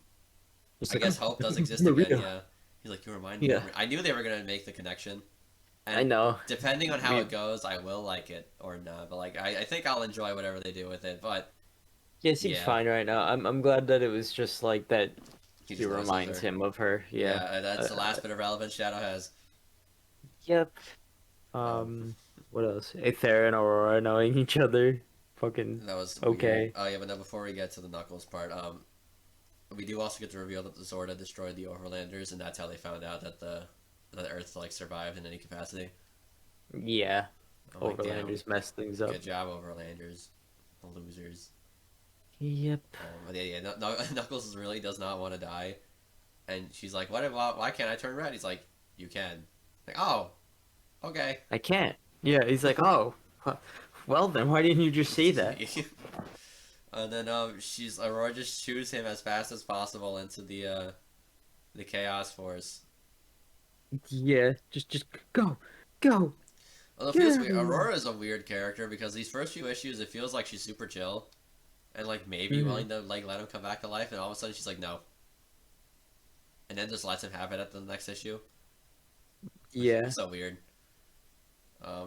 it's I like, guess oh, Hope does exist again, Maria. yeah. He's like, you remind me Yeah, of. I knew they were gonna make the connection, I and know. depending on how We it goes, I will like it or not. But like, I think I'll enjoy whatever they do with it. But Yeah, it seems yeah, fine right now. I'm glad that it was just like that. he He just notices reminds her. him of her. Yeah, Yeah. that's Uh, the last bit of relevance Shadow has. yep. Um, What else? Aether and Aurora knowing each other. Fucking that was weird. okay. Oh yeah, but now before we get to the Knuckles part, we do also get to reveal that the Xorda destroyed the Overlanders, and that's how they found out that the Earth like survived in any capacity. Yeah. I'm like, damn, Overlanders mess things up. good job, Overlanders, losers. Yep. But yeah, Knuckles really does not want to die, and she's like, why can't I turn red? He's like, you can. Like, oh, okay. I can't. Yeah, he's like, oh, well then, why didn't you just say that? And then Aurora just shoots him as fast as possible into the Chaos Force. Yeah, just go, go, Although it feels weird, go. Aurora is a weird character because these first few issues, it feels like she's super chill and like maybe Hmm. willing to like let him come back to life, and all of a sudden she's like no, and then just lets him have it at the next issue. Yeah, It's so weird.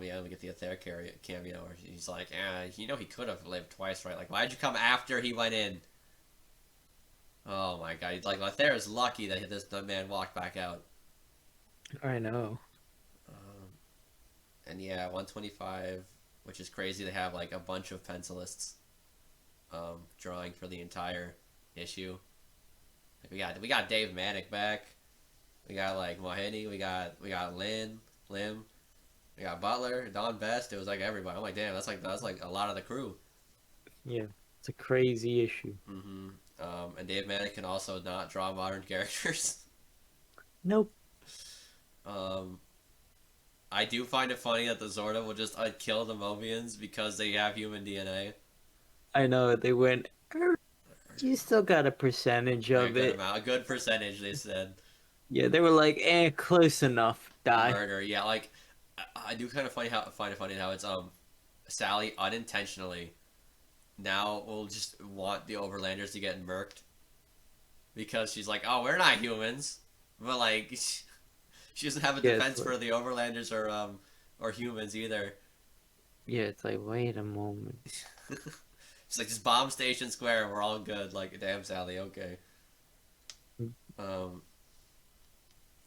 Yeah, we get the Aether cameo where he's like, he could have lived twice, right? Like, why'd you come after he went in? Oh my god, like Aether is lucky that this man walked back out. I know. Um, and yeah, 125, which is crazy to have like a bunch of pencilists drawing for the entire issue. Like we got Dave Manick back. We got like Mohini. We got Lim. We got Butler, Don Best. It was like everybody. I'm like, damn, that's like a lot of the crew. Yeah, it's a crazy issue. Mm-hmm. And Dave Manick can also not draw modern characters. Nope. um, I do find it funny that the Xorda will just kill the Mobians because they have human DNA. I know they went. You still got a percentage A of good it. amount, a good percentage. They said Yeah, they were like, close enough. Die. murder. Yeah, like I do kind of find it funny how it's Sally unintentionally now will just want the Overlanders to get murked because she's like, oh, we're not humans, but like she doesn't have a Yeah, defense for the Overlanders or humans either. it's like, wait a moment. She's like, just bomb Station Square, we're all good. Like, damn, Sally, okay. Um,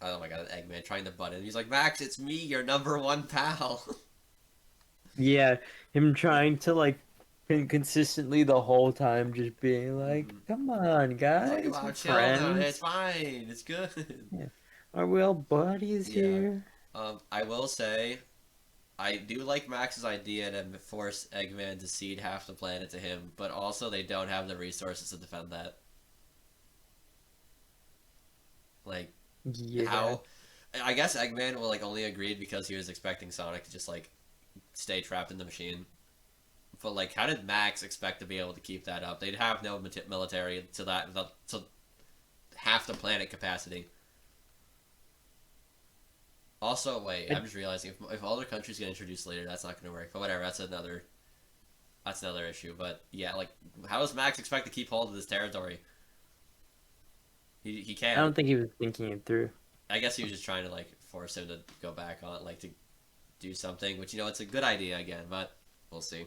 oh my god, Eggman trying to butt in. He's like, Max, it's me, your number one pal. Yeah, him trying to like consistently the whole time just being like, Mm-hmm. come on, He's like, guys, wow, we're chill now. friends. It's fine. It's good. Yeah. Are we all buddies Yeah. here? I will say, I do like Max's idea to force Eggman to cede half the planet to him, but also they don't have the resources to defend that. Like, Yeah. how? I guess Eggman will like only agreed because he was expecting Sonic to just like stay trapped in the machine. But like, how did Max expect to be able to keep that up? They'd have no military to half the planet capacity. Also, wait, I, I'm just realizing if other countries get introduced later, that's not going to work. But whatever, that's another issue. But yeah, like, how does Max expect to keep hold of this territory? He I can't. don't think he was thinking it through. I guess he was just trying to like force him to go back on, like to do something. Which it's a good idea again, but we'll see.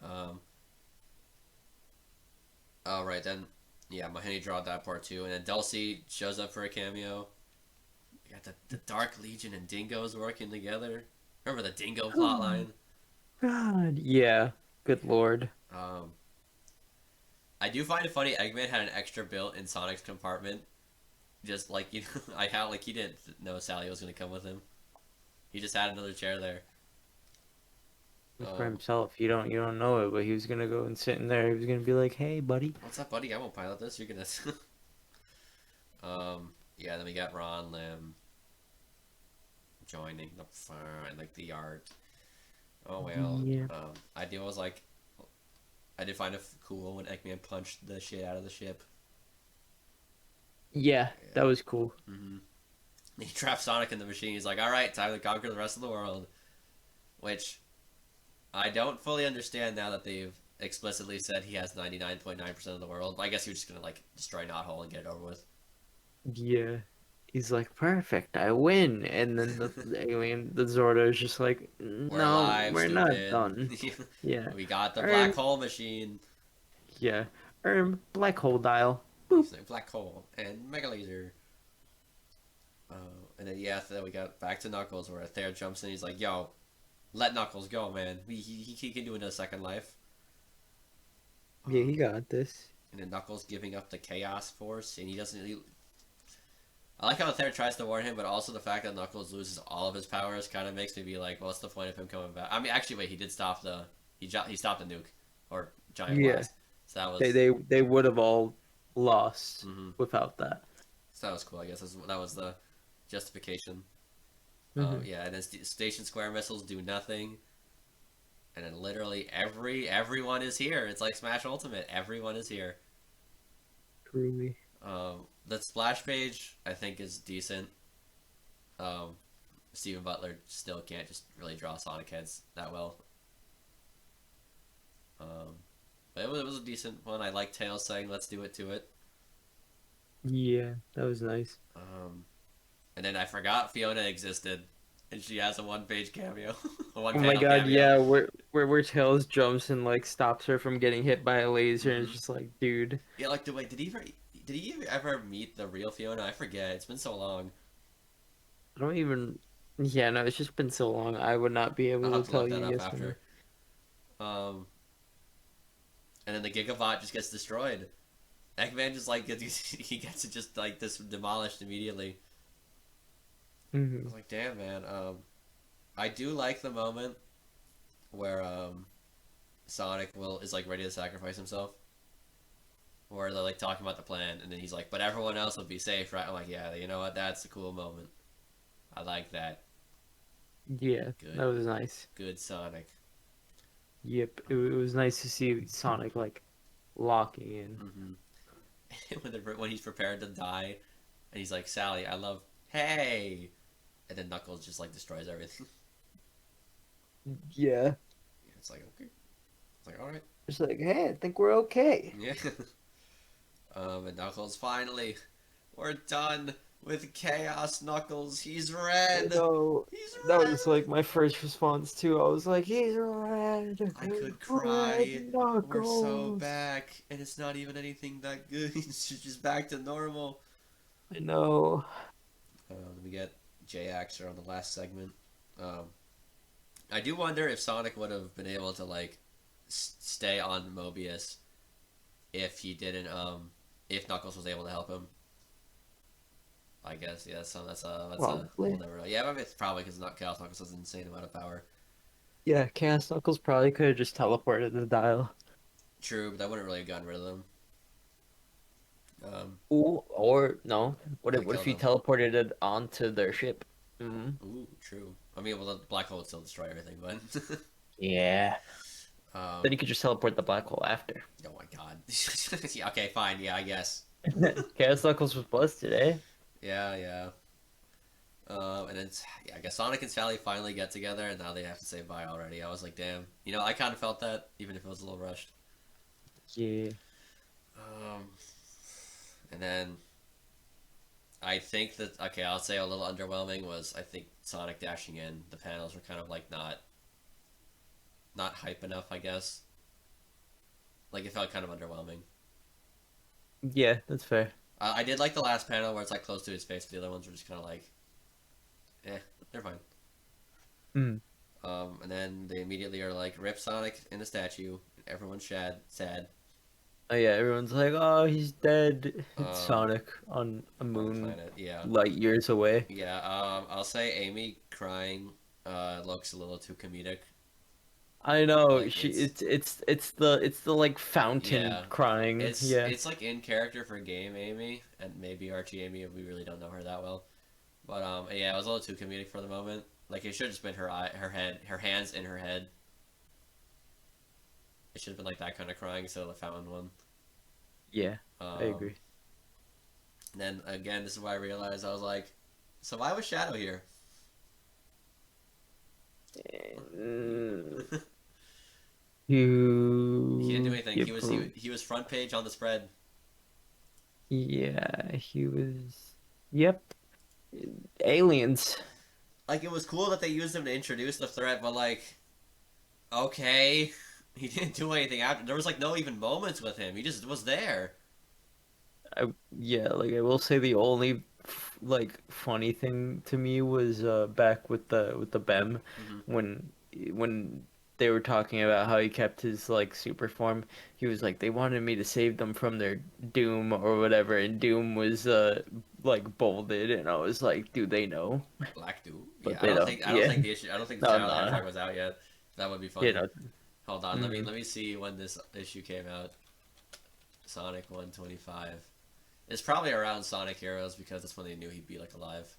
Um. All right then. Yeah, Mahoney drawed that part too, and then Dulcie shows up for a cameo. You got the Dark Legion and Dingoes working together. Remember the dingo Oh, plotline? God. Yeah. Good Lord. Um, I do find it funny. Eggman had an extra built in Sonic's compartment, just like I how like he didn't know Sally was gonna come with him. He just had another chair there. For Um, himself. You don't know it, but he was gonna go and sit in there. He was gonna be like, "Hey, buddy." what's up, buddy? I won't pilot this. You're gonna. Yeah. Then we got Ron Lim joining the fun, like the art. Oh well. Yeah. I do was like, I did find it cool when Eggman punched the shit out of the ship. Yeah, that Yeah. was cool. Mm-hmm. He traps Sonic in the machine. He's like, all right, time to conquer the rest of the world. Which I don't fully understand now that they've explicitly said he has 99.9% of the world. I guess he was just gonna like destroy Knothole and get it over with. Yeah. He's like, "Perfect, I win." And then the Zordo is just like, We're "No, alive, we're not stupid. done." Yeah. We got the black Erm, hole machine. yeah. Black hole dial. Boop. He's like black hole and mega laser. And then yeah, then we got back to Knuckles where Thayer jumps in. He's like, "Yo, let Knuckles go, man. He can do it in a second life." Yeah, Um, he got this. and then Knuckles giving up the Chaos Force, and he doesn't. I like how Thayer tries to warn him, but also the fact that Knuckles loses all of his powers kind of makes me be like, "What's the point of him coming back?" I mean, actually, wait, he did stop the he stopped the nuke or giant Yeah. blast, so that They was they they would have all lost mm-hmm. without that. So that was cool. I guess that was the justification. Hmm. Yeah, and then Station Square missiles do nothing, and then literally everyone is here. It's like Smash Ultimate. Everyone is here. Truly. The splash page I think is decent. Um, Steven Butler still can't just really draw Sonic heads that well. Um, but it was a decent one. I like Tails saying "Let's do it to it." Yeah, that was nice. Um, and then I forgot Fiona existed, and she has a one-page cameo, a Oh my one-panel God, cameo. yeah, where Tails jumps and like stops her from getting hit by a laser, and it's Mm-hmm. just like, dude, Yeah, like, wait, did he ever meet the real Fiona? I forget. It's been so long. I don't even. Yeah, no, it's just been so long. I would not be I'll able have to to tell look you that up yes or no. after. Um, and then the Gigabot just gets destroyed. Eggman just like he gets it just like this demolished immediately. I was Hmm. like, damn, man. I do like the moment where Sonic will is like ready to sacrifice himself, where they're like talking about the plan, and then he's like, "But everyone else will be safe, right?" I'm like, "Yeah, you know what? That's a cool moment. I like that. Yeah, Good, that was nice. good Sonic." Yep, it was nice to see Sonic like locking in. Mm-hmm. When he's prepared to die, and he's like, "Sally, I love." Hey, and then Knuckles just like destroys everything. Yeah, It's like okay, it's like all right, it's like, hey, I think we're okay. yeah. And Knuckles finally, we're done with Chaos Knuckles. He's I red. know. He's That was red. like my first response too. I was like, he's red, I could red cry. We're so Knuckles. back, and it's not even anything that good. It's just back to normal. I know. We get J-Axer on the last segment. Um, I do wonder if Sonic would have been able to like stay on Mobius if he didn't. If Knuckles was able to help him. I guess yeah. So that's a we'll Probably. never know. Yeah, I mean, it's probably because not Chaos Knuckles has an insane amount of power. Yeah, Chaos Knuckles probably could have just teleported the dial. True, but that wouldn't really have gotten rid of them. Um, Ooh, or no. would have What if killed he them. teleported it onto their ship? Hmm. Ooh, true. I mean, well, the black hole would still destroy everything, but Yeah. Then um, he could just teleport the black hole after. oh my god. Yeah, okay, fine. Yeah, I guess. Chaos Knuckles was busted, eh? Yeah, yeah. And then yeah, I guess Sonic and Sally finally get together, and now they have to say bye already. I was like, damn. I kind of felt that, even if it was a little rushed. Yeah. Um, and then I think that okay, I'll say a little underwhelming was I think Sonic dashing in. The panels were kind of like not hype enough, I guess. Like it felt kind of underwhelming. Yeah, that's fair. I did like the last panel where it's like close to his face. But the other ones were just kind of like, eh, they're fine. Hmm. And then they immediately are like, rip Sonic in the statue. Everyone's sad. Oh yeah, everyone's like, "Oh, he's dead." It's Um, Sonic on a on the moon planet, yeah. light years away. Yeah, I'll say Amy crying looks a little too comedic. I know Like it's it's the like fountain yeah, crying. Yeah. it's like in character for game Amy and maybe Archie Amy. We really don't know her that well, but yeah, it was a little too comedic for the moment. Like it should have just been her head, her hands in her head. It should have been like that kind of crying instead of the fountain one. Yeah, I Um, agree. then again, this is why I realized I was like, so why was Shadow here? Mm, He didn't do You anything. you He was front page on the spread. yeah, he was. Yep, aliens. Like it was cool that they used him to introduce the threat, but like okay, he didn't do anything after. There was like no even moments with him. He just was there. Yeah, like I will say the only like funny thing to me was back with the Bem Hmm. when when they were talking about how he kept his like super form. He was like they wanted me to save them from their doom or whatever, and doom was like bolded, and I was like, do they know? Black dude. But Yeah, they don't. I don't Yeah. think the issue. I don't think the No, Shadow the no. Hedgehog was out yet. That would be You funny. know. Hold on. Hmm. Let me see when this issue came out. Sonic 125. It's probably around Sonic Heroes because that's when they knew he'd be like alive.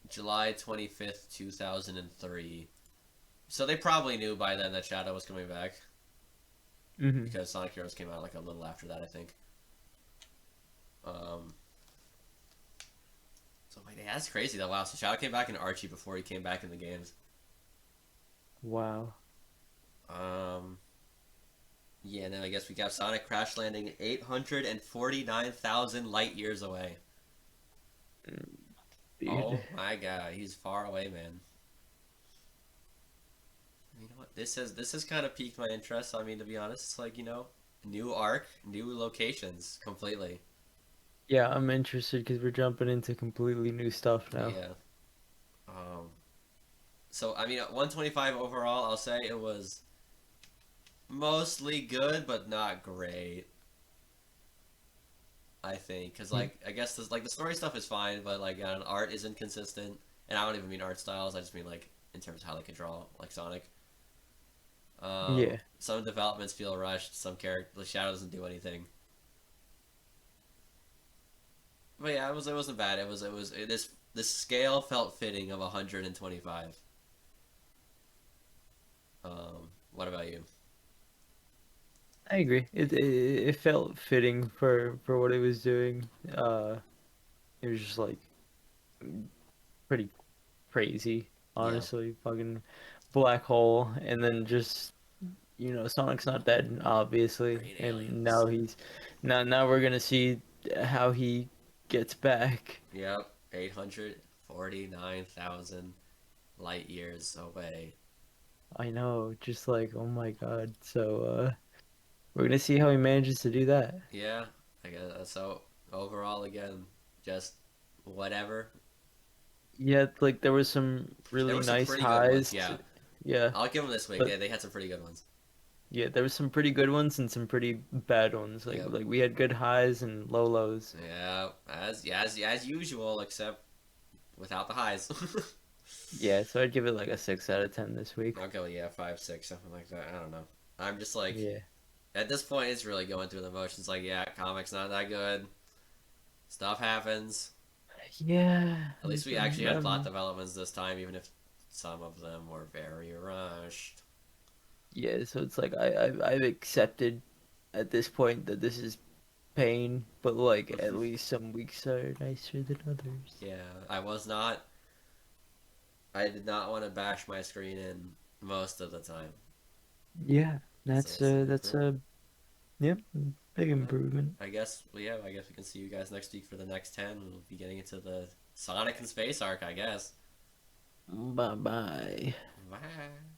July 25th, 2003. So they probably knew by then that Shadow was coming back Hmm. because Sonic Heroes came out like a little after that, I think. Um, so wait, yeah, that's crazy though. Wow, so Shadow came back in Archie before he came back in the games. Wow. Um, yeah, and then I guess we got Sonic crash landing 849,000 light years away. Dude. Oh my god, he's far away, man. You know what? This has kind of piqued my interest. I mean, to be honest, it's like new arc, new locations, completely. Yeah, I'm interested because we're jumping into completely new stuff now. Yeah. Um. So I mean, 125 overall. I'll say it was mostly good, but not great. I think because like I guess the story stuff is fine, but like art is inconsistent, and I don't even mean art styles. I just mean like in terms of how they can draw, like Sonic. Yeah. Some developments feel rushed. Some character, the Shadow doesn't do anything. But yeah, it wasn't bad. This scale felt fitting of 125. What about you? I agree. It felt fitting for what it was doing. It was just like pretty crazy, Yeah, honestly. Fucking black hole, and then just Sonic's not dead, obviously, green and aliens. now we're gonna see how he gets back. Yep, 849,000 light years away. I know, just like oh my God. So we're gonna see how he manages to do that. Yeah, I guess so. Overall, again, just whatever. Yeah, like there was some There really were some nice pretty good ones. highs. Yeah, Yeah, I'll give them this week. but They had some pretty good ones. yeah, there was some pretty good ones and some pretty bad ones. Like Yep. like we had good highs and low lows. Yeah, as usual, except without the highs. Yeah, so I'd give it like a 6 out of 10 this week. I'll go, yeah, 5, 6, something like that. I don't know. I'm just like, Yeah. at this point, it's really going through the motions. Like, yeah, comics not that good. Stuff happens. Yeah. At least we actually had plot developments this time, even if some of them were very rushed. Yeah, so it's like I've accepted at this point that this is pain, but like at least some weeks are nicer than others. Yeah, I was not. I did not want to bash my screen in most of the time. Yeah, So that's it's an that's improvement. a yep, big But improvement. I guess, well, yeah, I guess we can see you guys next week for the next 10. We'll be getting into the Sonic and Space arc, I guess. Bye bye. Bye.